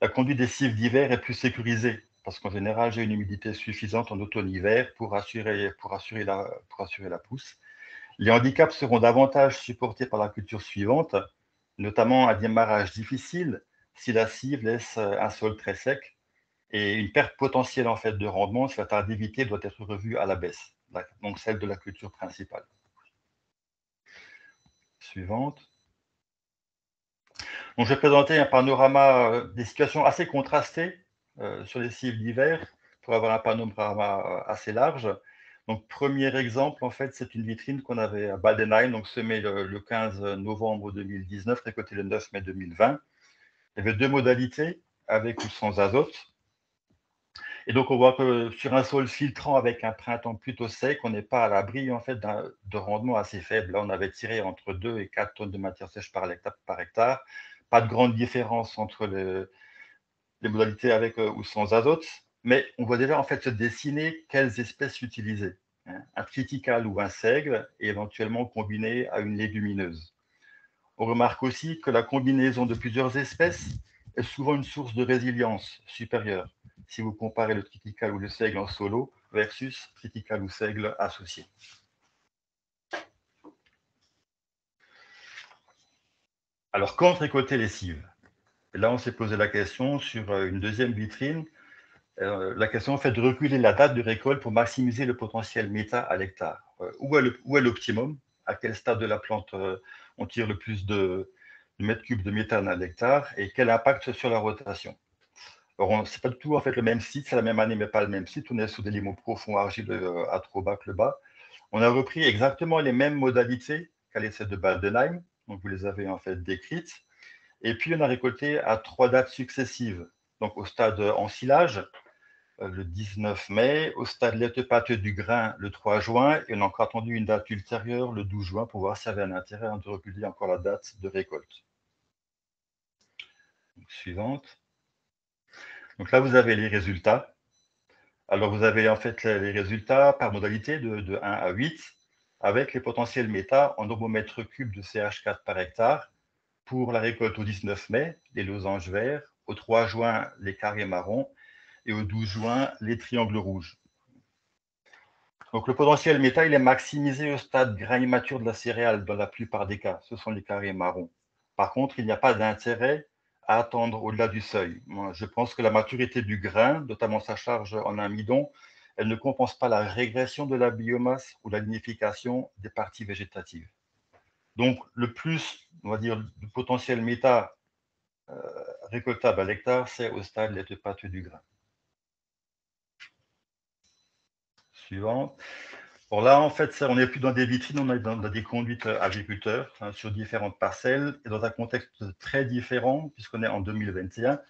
la conduite des cives d'hiver est plus sécurisée parce qu'en général, j'ai une humidité suffisante en automne-hiver pour assurer la pousse. Les handicaps seront davantage supportés par la culture suivante, notamment un démarrage difficile si la cive laisse un sol très sec et une perte potentielle en fait de rendement si la tardivité doit être revue à la baisse, donc celle de la culture principale. Suivante. Donc, je vais présenter un panorama des situations assez contrastées sur les cives d'hiver pour avoir un panorama assez large. Donc, premier exemple, en fait, c'est une vitrine qu'on avait à Baldenheim, donc semée le 15 novembre 2019, récoltée le 9 mai 2020. Il y avait 2 modalités, avec ou sans azote. Et donc, on voit que sur un sol filtrant avec un printemps plutôt sec, on n'est pas à l'abri en fait, de rendement assez faible. Là, on avait tiré entre 2 et 4 tonnes de matière sèche par hectare. Pas de grande différence entre les modalités avec ou sans azote, mais on voit déjà en fait se dessiner quelles espèces utiliser. Un triticale ou un seigle, et éventuellement combiné à une légumineuse. On remarque aussi que la combinaison de plusieurs espèces est souvent une source de résilience supérieure, si vous comparez le triticale ou le seigle en solo versus triticale ou seigle associé. Alors, quand récolter les cives? Et là, on s'est posé la question sur une deuxième vitrine. La question en fait de reculer la date de récolte pour maximiser le potentiel méta à l'hectare. Où est l'optimum? À quel stade de la plante on tire le plus de mètres cubes de méthane à l'hectare et quel impact sur la rotation? Alors, c'est pas du tout en fait le même site, c'est la même année mais pas le même site. On est sur des limons profonds argileux à trop bas que le bas. On a repris exactement les mêmes modalités qu'à l'essai de Baldenheim, donc vous les avez en fait décrites. Et puis on a récolté à 3 dates successives, donc au stade ensilage, le 19 mai, au stade laiteux pâteux du grain le 3 juin, et on a encore attendu une date ultérieure, le 12 juin, pour voir s'il y avait un intérêt de reculer encore la date de récolte. Donc, suivante. Donc là, vous avez les résultats. Alors, vous avez en fait les résultats par modalité de 1 à 8, avec les potentiels méta en normomètres cubes de CH4 par hectare pour la récolte au 19 mai, les losanges verts, au 3 juin, les carrés marrons, et au 12 juin, les triangles rouges. Donc, le potentiel méta, il est maximisé au stade grain immature de la céréale dans la plupart des cas. Ce sont les carrés marrons. Par contre, il n'y a pas d'intérêt à attendre au-delà du seuil. Moi, je pense que la maturité du grain, notamment sa charge en amidon, elle ne compense pas la régression de la biomasse ou la lignification des parties végétatives. Donc, le plus, on va dire, du potentiel méta récoltable à l'hectare, c'est au stade laiteux pâteux du grain. Suivant. Bon, là, en fait, on n'est plus dans des vitrines, on est dans des conduites agriculteurs sur différentes parcelles et dans un contexte très différent puisqu'on est en 2021,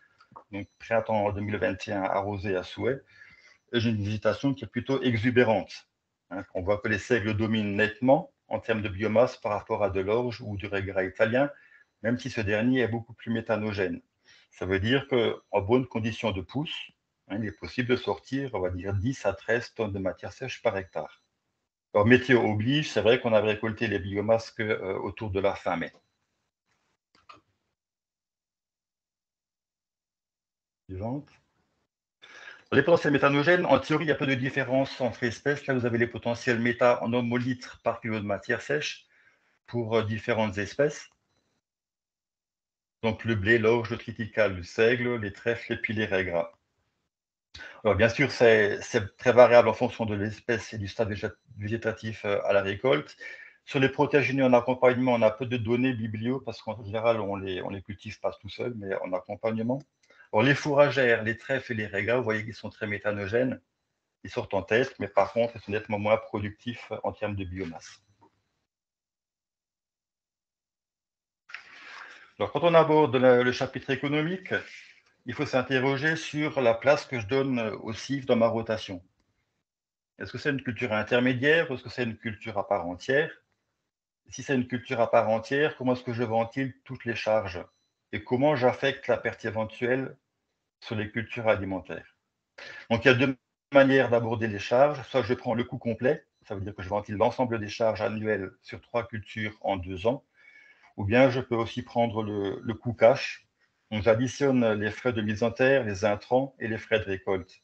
donc printemps 2021 arrosé à souhait. Et j'ai une végétation qui est plutôt exubérante. On voit que les seigles dominent nettement en termes de biomasse par rapport à de l'orge ou du régras italien, même si ce dernier est beaucoup plus méthanogène. Ça veut dire qu'en bonne condition de pousse, il est possible de sortir, on va dire, 10 à 13 tonnes de matière sèche par hectare. Alors, météo oblige, c'est vrai qu'on avait récolté les biomasses autour de la fin mai. Suivante. Les potentiels méthanogènes, en théorie, il y a peu de différence entre espèces. Là, vous avez les potentiels méta en homolitres par kilo de matière sèche pour différentes espèces. Donc, le blé, l'orge, le triticale, le seigle, les trèfles et puis les raies gras. Alors, bien sûr, c'est très variable en fonction de l'espèce et du stade végétatif à la récolte. Sur les protégénés en accompagnement, on a peu de données biblio parce qu'en général, on les cultive pas tout seul, mais en accompagnement. Alors, les fourragères, les trèfles et les raies gras, vous voyez qu'ils sont très méthanogènes. Ils sortent en test, mais par contre, ils sont nettement moins productifs en termes de biomasse. Alors, quand on aborde le chapitre économique, il faut s'interroger sur la place que je donne au CIF dans ma rotation. Est-ce que c'est une culture intermédiaire ou est-ce que c'est une culture à part entière? Si c'est une culture à part entière, comment est-ce que je ventile toutes les charges? Et comment j'affecte la perte éventuelle sur les cultures alimentaires? Donc, il y a deux manières d'aborder les charges. Soit je prends le coût complet, ça veut dire que je ventile l'ensemble des charges annuelles sur 3 cultures en 2 ans. Ou bien je peux aussi prendre le coût cash. Donc, j'additionne les frais de mise en terre, les intrants et les frais de récolte.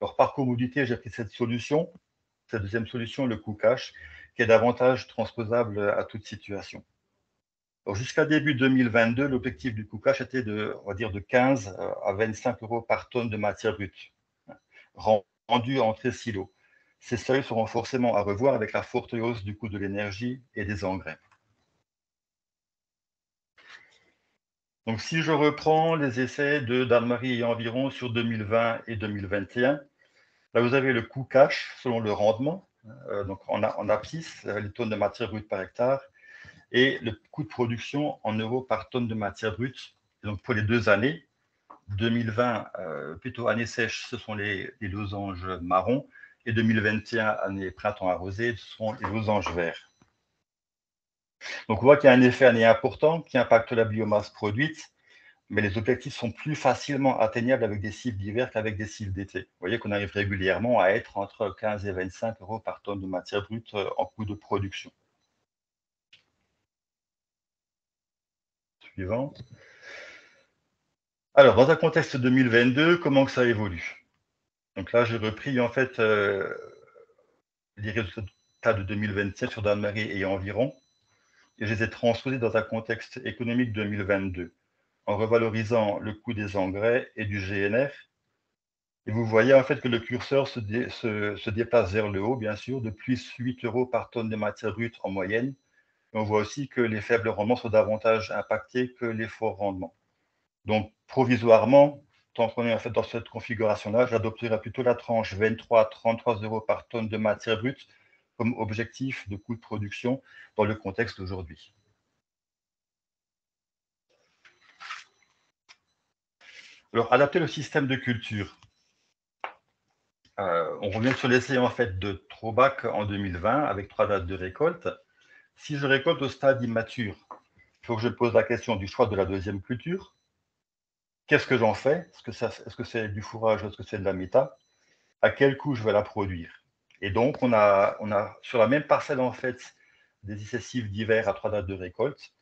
Alors, par commodité, j'ai pris cette solution, cette deuxième solution, le coût cash, qui est davantage transposable à toute situation. Jusqu'à début 2022, l'objectif du coût cash était on va dire, de 15 à 25 euros par tonne de matière brute, rendue entre silos. Ces seuils seront forcément à revoir avec la forte hausse du coût de l'énergie et des engrais. Donc, si je reprends les essais de d'Anne-Marie et environ sur 2020 et 2021, là, vous avez le coût cash selon le rendement, donc en abscisse, les tonnes de matière brute par hectare, et le coût de production en euros par tonne de matière brute. Et donc, pour les 2 années, 2020, plutôt année sèche, ce sont les losanges marrons, et 2021, année printemps arrosé, ce sont les losanges verts. Donc, on voit qu'il y a un effet année important qui impacte la biomasse produite, mais les objectifs sont plus facilement atteignables avec des cibles d'hiver qu'avec des cibles d'été. Vous voyez qu'on arrive régulièrement à être entre 15 et 25 euros par tonne de matière brute en coût de production. Suivant. Alors, dans un contexte 2022, comment que ça évolue? Donc là, j'ai repris en fait les résultats de 2027 sur Danemarie et environ, et je les ai transposés dans un contexte économique 2022, en revalorisant le coût des engrais et du GNR. Et vous voyez en fait que le curseur se déplace vers le haut, bien sûr, de plus 8 euros par tonne de matière brute en moyenne. Et on voit aussi que les faibles rendements sont davantage impactés que les forts rendements. Donc, provisoirement, tant qu'on est en fait dans cette configuration-là, j'adopterai plutôt la tranche 23 à 33 euros par tonne de matière brute comme objectif de coût de production dans le contexte d'aujourd'hui. Alors, adapter le système de culture. On revient sur l'essai en fait de Trobac en 2020 avec 3 dates de récolte. Si je récolte au stade immature, il faut que je pose la question du choix de la deuxième culture. Qu'est-ce que j'en fais? Est-ce que c'est du fourrage ou est-ce que c'est de la méta? À quel coût je vais la produire? Et donc, on a sur la même parcelle en fait des essais cives d'hiver à 3 dates de récolte,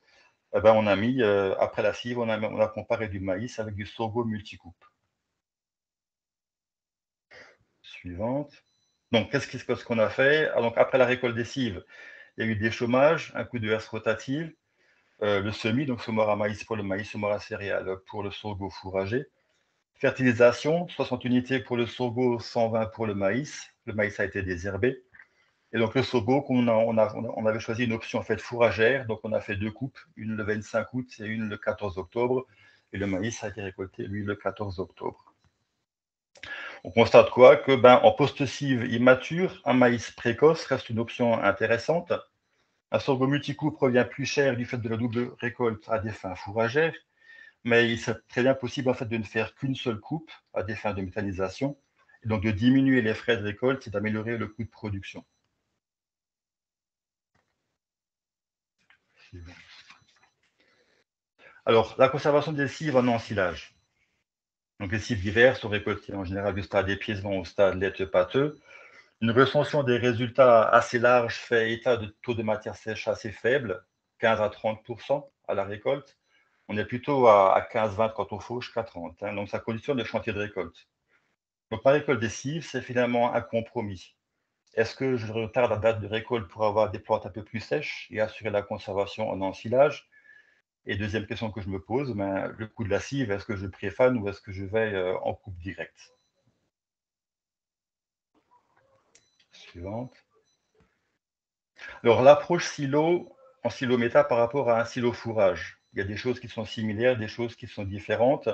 on a mis, après la cive, on a comparé du maïs avec du sorgho multicoupe. Suivante. Donc, qu'est-ce qu'on a fait? Donc, après la récolte des cives, il y a eu des chômages, un coup de herse rotative, le semis, donc semoir à maïs pour le maïs, semoir à céréales pour le sorgho fourragé. Fertilisation, 60 unités pour le sorgho, 120 pour le maïs. Le maïs a été désherbé. Et donc le sorgho, on avait choisi une option en fait fourragère, donc on a fait 2 coupes, une le 25 août et une le 14 octobre. Et le maïs a été récolté, lui, le 14 octobre. On constate quoi? Que en post-cive immature, un maïs précoce reste une option intéressante. Un sorgho multicoupe revient plus cher du fait de la double récolte à des fins fourragères, mais il serait très bien possible en fait de ne faire qu'une seule coupe à des fins de méthanisation, et donc de diminuer les frais de récolte et d'améliorer le coût de production. Alors, la conservation des cives en ensilage. Donc, les cives d'hiver sont récoltées en général du stade épuisement au stade laiteux pâteux. Une recension des résultats assez large fait état de taux de matière sèche assez faible, 15 à 30% à la récolte. On est plutôt à 15-20 quand on fauche, qu'à 30. Donc, ça conditionne le chantier de récolte. Donc, la récolte des cives, c'est finalement un compromis. Est-ce que je retarde la date de récolte pour avoir des plantes un peu plus sèches et assurer la conservation en ensilage? Et deuxième question que je me pose, le coût de la cive, est-ce que je préfane ou est-ce que je vais en coupe directe? Suivante. Alors, l'approche silo en silo méta par rapport à un silo fourrage. Il y a des choses qui sont similaires, des choses qui sont différentes.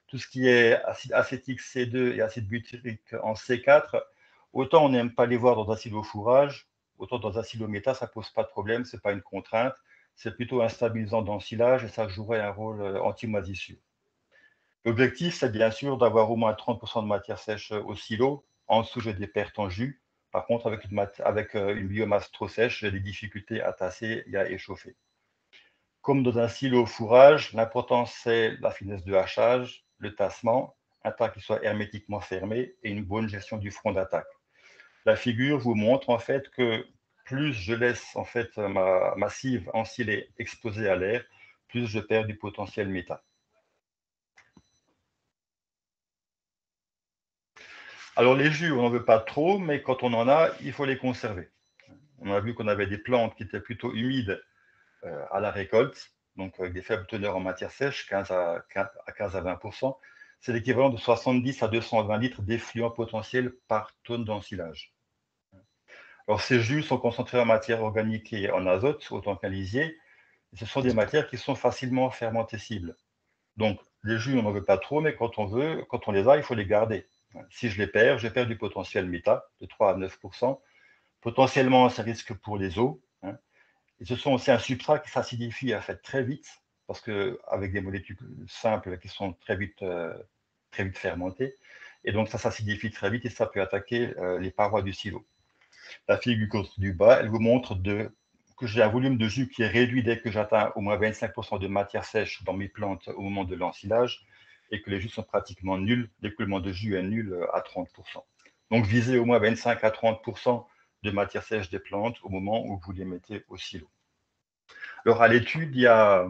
Tout ce qui est acide acétique C2 et acide butyrique en C4, autant on n'aime pas les voir dans un silo fourrage, autant dans un silo méta, ça ne pose pas de problème, ce n'est pas une contrainte. C'est plutôt un stabilisant d'ensilage et ça jouerait un rôle anti-moisissure. L'objectif, c'est bien sûr d'avoir au moins 30% de matière sèche au silo. En dessous, j'ai des pertes en jus. Par contre, avec une biomasse trop sèche, j'ai des difficultés à tasser et à échauffer. Comme dans un silo fourrage, l'important, c'est la finesse de hachage, le tassement, un tas qui soit hermétiquement fermé et une bonne gestion du front d'attaque. La figure vous montre en fait que plus je laisse en fait ma cive ensilée exposée à l'air, plus je perds du potentiel méta. Alors les jus, on n'en veut pas trop, mais quand on en a, il faut les conserver. On a vu qu'on avait des plantes qui étaient plutôt humides à la récolte, donc avec des faibles teneurs en matière sèche, 15 à 20%. C'est l'équivalent de 70 à 220 litres d'effluent potentiel par tonne d'ensilage. Alors ces jus sont concentrés en matière organique et en azote, autant qu'un lisier. Et ce sont des matières qui sont facilement fermentescibles. Donc les jus, on n'en veut pas trop, mais quand on les a, il faut les garder. Si je les perds, je perds du potentiel méta de 3 à 9%. Potentiellement, ça risque pour les eaux. Et ce sont aussi un substrat qui s'acidifie en fait très vite, parce qu'avec des molécules simples qui sont très vite fermentées. Et donc, ça s'acidifie très vite et ça peut attaquer les parois du silo. La figure du bas, elle vous montre que j'ai un volume de jus qui est réduit dès que j'atteins au moins 25% de matière sèche dans mes plantes au moment de l'ensilage et que les jus sont pratiquement nuls. L'écoulement de jus est nul à 30%. Donc, visez au moins 25 à 30% de matière sèche des plantes au moment où vous les mettez au silo. Alors, à l'étude, il y a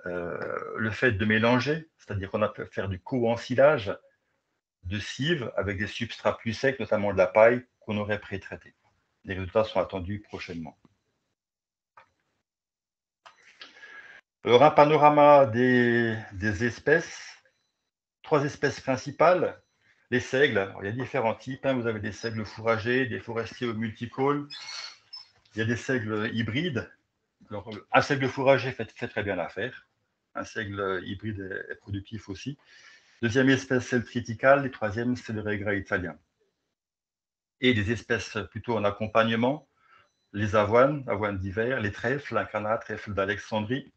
le fait de mélanger, c'est-à-dire qu'on a pu faire du co-ensilage de cives avec des substrats plus secs, notamment de la paille, qu'on aurait pré-traité. Les résultats sont attendus prochainement. Alors, un panorama des espèces. 3 espèces principales. Les seigles, alors, il y a différents types. Vous avez des seigles fourragers, des forestiers au multicôle. Il y a des seigles hybrides. Alors, un seigle fourrager fait très bien l'affaire. Un seigle hybride est productif aussi. Deuxième espèce, c'est le triticale. Et troisième, c'est le régrat italien. Et des espèces plutôt en accompagnement, les avoines d'hiver, les trèfles, l'incarnat, trèfle d'Alexandrie,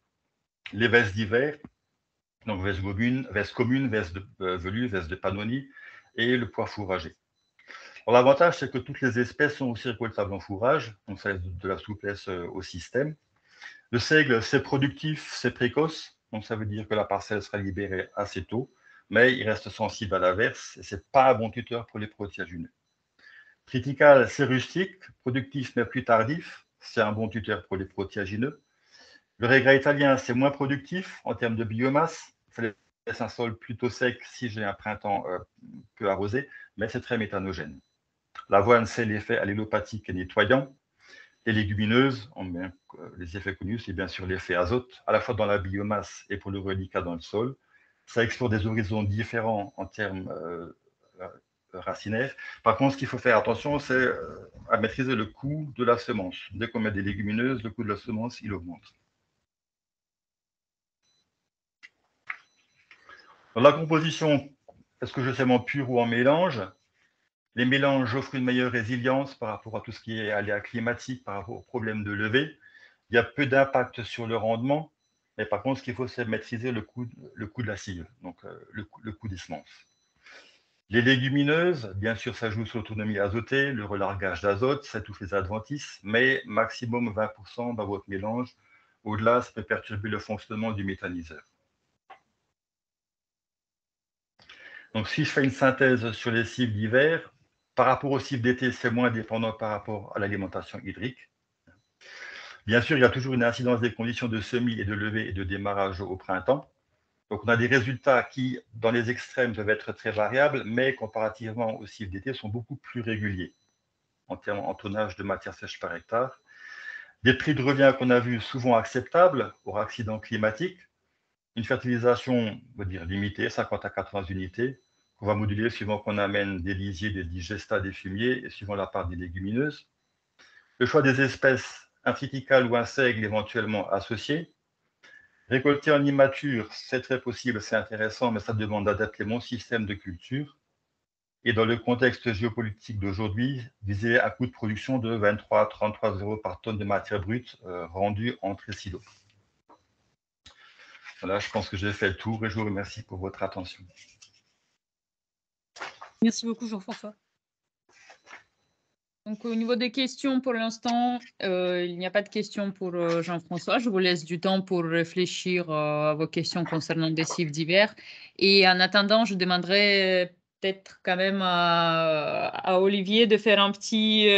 les vesses d'hiver, donc vesses communes, vesses de velue, vesses de Pannonie, et le pois fourragé. L'avantage, c'est que toutes les espèces sont aussi récoltables en fourrage, donc ça laisse de la souplesse au système. Le seigle, c'est productif, c'est précoce, donc ça veut dire que la parcelle sera libérée assez tôt, mais il reste sensible à l'averse, et ce n'est pas un bon tuteur pour les protéagineux. Triticale, c'est rustique, productif mais plus tardif, c'est un bon tuteur pour les protéagineux. Le régrat italien, c'est moins productif en termes de biomasse, ça laisse un sol plutôt sec si j'ai un printemps peu arrosé, mais c'est très méthanogène. L'avoine, c'est l'effet allélopathique et nettoyant. Les légumineuses, les effets connus, c'est bien sûr l'effet azote, à la fois dans la biomasse et pour le reliquat dans le sol. Ça explore des horizons différents en termes racinaires. Par contre, ce qu'il faut faire attention, c'est à maîtriser le coût de la semence. Dès qu'on met des légumineuses, le coût de la semence, il augmente. Dans la composition est-ce que je sème en pur ou en mélange? Les mélanges offrent une meilleure résilience par rapport à tout ce qui est aléas climatiques, par rapport aux problèmes de levée. Il y a peu d'impact sur le rendement, mais par contre, ce qu'il faut, c'est maîtriser le coût de la cire, donc le coût des semences. Les légumineuses, bien sûr, ça joue sur l'autonomie azotée, le relargage d'azote, c'est tous les adventices, mais maximum 20% dans votre mélange. Au-delà, ça peut perturber le fonctionnement du méthaniseur. Donc, si je fais une synthèse sur les cibles d'hiver, par rapport aux cibles d'été, c'est moins dépendant par rapport à l'alimentation hydrique. Bien sûr, il y a toujours une incidence des conditions de semis et de levée et de démarrage au printemps. Donc, on a des résultats qui, dans les extrêmes, peuvent être très variables, mais comparativement aux cibles d'été, sont beaucoup plus réguliers en tonnage de matière sèche par hectare. Des prix de revient qu'on a vus souvent acceptables hors accident climatique. Une fertilisation, on va dire, limitée, 50 à 80 unités, qu'on va moduler suivant qu'on amène des lisiers, des digestats, des fumiers, et suivant la part des légumineuses. Le choix des espèces, un triticale ou un seigle éventuellement associé. Récolter en immature, c'est très possible, c'est intéressant, mais ça demande d'adapter mon système de culture. Et dans le contexte géopolitique d'aujourd'hui, viser un coût de production de 23 à 33 € par tonne de matière brute rendue entre silos. Voilà, je pense que j'ai fait le tour et je vous remercie pour votre attention. Merci beaucoup, Jean-François. Donc, au niveau des questions, pour l'instant, il n'y a pas de questions pour Jean-François. Je vous laisse du temps pour réfléchir à vos questions concernant des cibles d'hiver. Et en attendant, je demanderai peut-être quand même à Olivier de faire un petit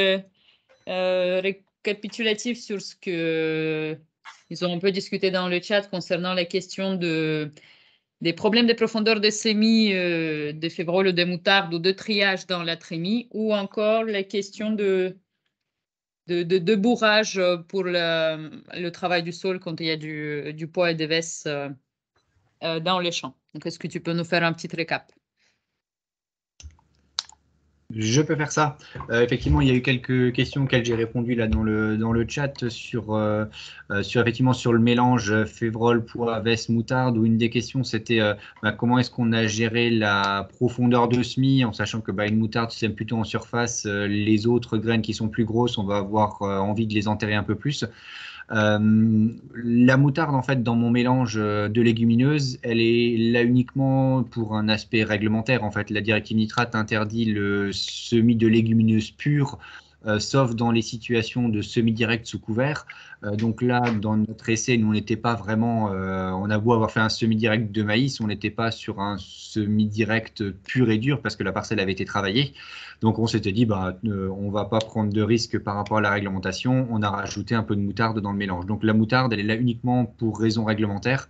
récapitulatif sur ce qu'ils ont un peu discuté dans le chat concernant les questions des problèmes de profondeur de semis de févrole ou de moutarde ou de triage dans la trémie, ou encore les questions de bourrage pour le travail du sol quand il y a du poids et des vesses dans les champs. Donc, est-ce que tu peux nous faire un petit récap? Je peux faire ça. Effectivement, il y a eu quelques questions auxquelles j'ai répondu là dans le chat sur effectivement sur le mélange févrole, pois, veste, moutarde, où une des questions c'était comment est-ce qu'on a géré la profondeur de semis, en sachant que une moutarde c'est plutôt en surface, les autres graines qui sont plus grosses, on va avoir envie de les enterrer un peu plus. La moutarde, en fait, dans mon mélange de légumineuses, elle est là uniquement pour un aspect réglementaire. En fait, la directive nitrate interdit le semis de légumineuses pures, sauf dans les situations de semi-direct sous couvert. Donc là, dans notre essai, nous, on n'était pas vraiment, on a beau avoir fait un semi-direct de maïs, on n'était pas sur un semi-direct pur et dur parce que la parcelle avait été travaillée. Donc on s'était dit, on ne va pas prendre de risques par rapport à la réglementation, on a rajouté un peu de moutarde dans le mélange. Donc la moutarde, elle est là uniquement pour raison réglementaire.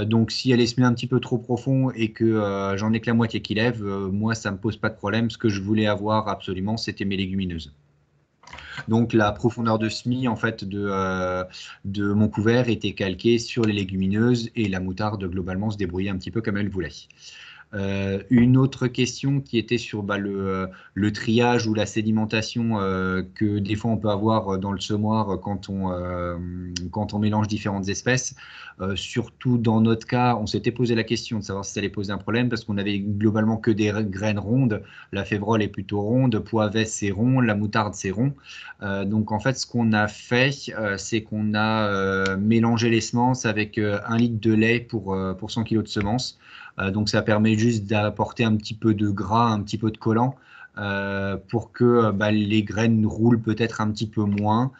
Donc si elle est semée un petit peu trop profond et que j'en ai que la moitié qui lève, moi, ça ne me pose pas de problème. Ce que je voulais avoir absolument, c'était mes légumineuses. Donc la profondeur de semis en fait de mon couvert était calquée sur les légumineuses et la moutarde globalement se débrouillait un petit peu comme elle voulait. Une autre question qui était sur le triage ou la sédimentation que des fois on peut avoir dans le semoir quand on mélange différentes espèces. Surtout dans notre cas, on s'était posé la question de savoir si ça allait poser un problème parce qu'on avait globalement que des graines rondes. La févrole est plutôt ronde, pois veste c'est rond, la moutarde c'est rond. Donc en fait, ce qu'on a fait, c'est qu'on a mélangé les semences avec 1 litre de lait pour 100 kg de semences. Donc ça permet juste d'apporter un petit peu de gras, un petit peu de collant pour que les graines roulent peut-être un petit peu moins.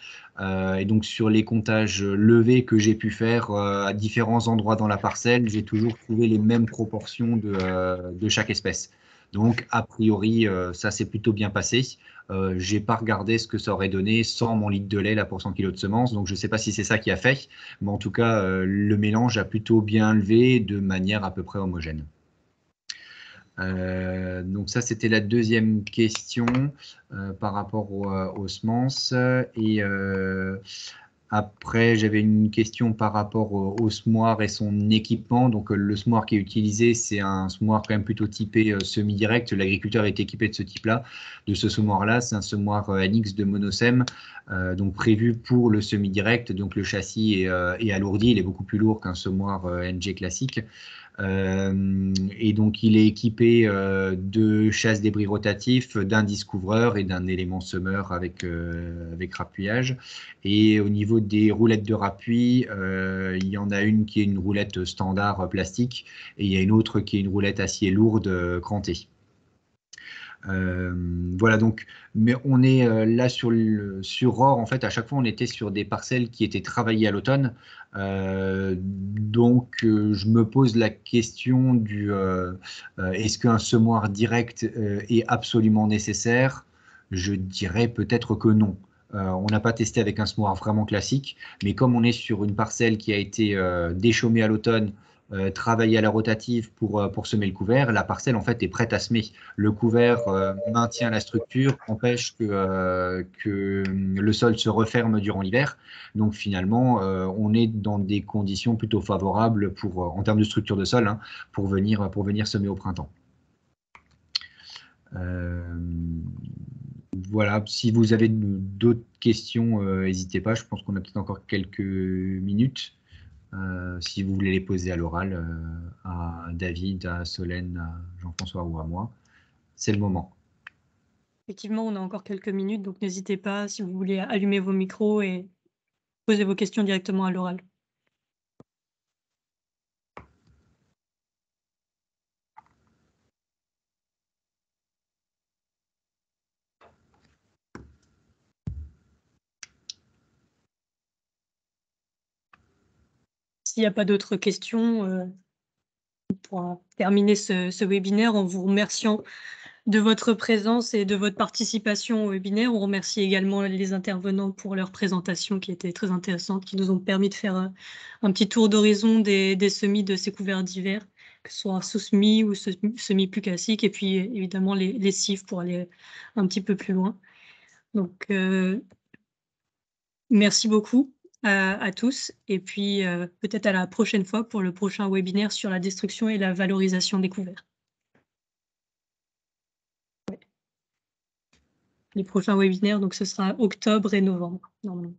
Et donc sur les comptages levés que j'ai pu faire à différents endroits dans la parcelle, j'ai toujours trouvé les mêmes proportions de chaque espèce. Donc a priori, ça s'est plutôt bien passé. Je n'ai pas regardé ce que ça aurait donné sans mon litre de lait là, pour 100 kg de semences, donc je ne sais pas si c'est ça qui a fait, mais en tout cas, le mélange a plutôt bien levé de manière à peu près homogène. Donc ça, c'était la deuxième question par rapport aux semences. Et après, j'avais une question par rapport au semoir et son équipement. Donc, le semoir qui est utilisé, c'est un semoir quand même plutôt typé semi-direct. L'agriculteur est équipé de ce type-là, de ce semoir-là. C'est un semoir NX de Monosem, donc prévu pour le semi-direct. Donc, le châssis est alourdi. Il est beaucoup plus lourd qu'un semoir NG classique. Et donc, il est équipé de chasse-débris rotatifs, d'un discouvreur et d'un élément semeur avec rappuyage. Et au niveau des roulettes de rappui, il y en a une qui est une roulette standard plastique et il y a une autre qui est une roulette acier lourde crantée. Voilà, donc, mais on est là sur Rohr, en fait, à chaque fois, on était sur des parcelles qui étaient travaillées à l'automne. Donc, je me pose la question du est-ce qu'un semoir direct est absolument nécessaire? Je dirais peut-être que non. On n'a pas testé avec un semoir vraiment classique, mais comme on est sur une parcelle qui a été déchaumée à l'automne, travaillée à la rotative pour semer le couvert, la parcelle en fait est prête à semer. Le couvert maintient la structure, empêche que le sol se referme durant l'hiver. Donc finalement, on est dans des conditions plutôt favorables en termes de structure de sol, hein, pour venir semer au printemps. Voilà, si vous avez d'autres questions, n'hésitez pas. Je pense qu'on a peut-être encore quelques minutes. Si vous voulez les poser à l'oral, à David, à Solène, à Jean-François ou à moi, c'est le moment. Effectivement, on a encore quelques minutes, donc n'hésitez pas si vous voulez allumer vos micros et poser vos questions directement à l'oral. S'il n'y a pas d'autres questions, on pourra terminer ce webinaire en vous remerciant de votre présence et de votre participation au webinaire. On remercie également les intervenants pour leur présentation qui était très intéressante, qui nous ont permis de faire un petit tour d'horizon des semis de ces couverts d'hiver, que ce soit sous-semis ou semis plus classiques, et puis évidemment les cives pour aller un petit peu plus loin. Donc, merci beaucoup à tous, et puis peut-être à la prochaine fois pour le prochain webinaire sur la destruction et la valorisation des couverts. Les prochains webinaires, donc ce sera octobre et novembre, normalement.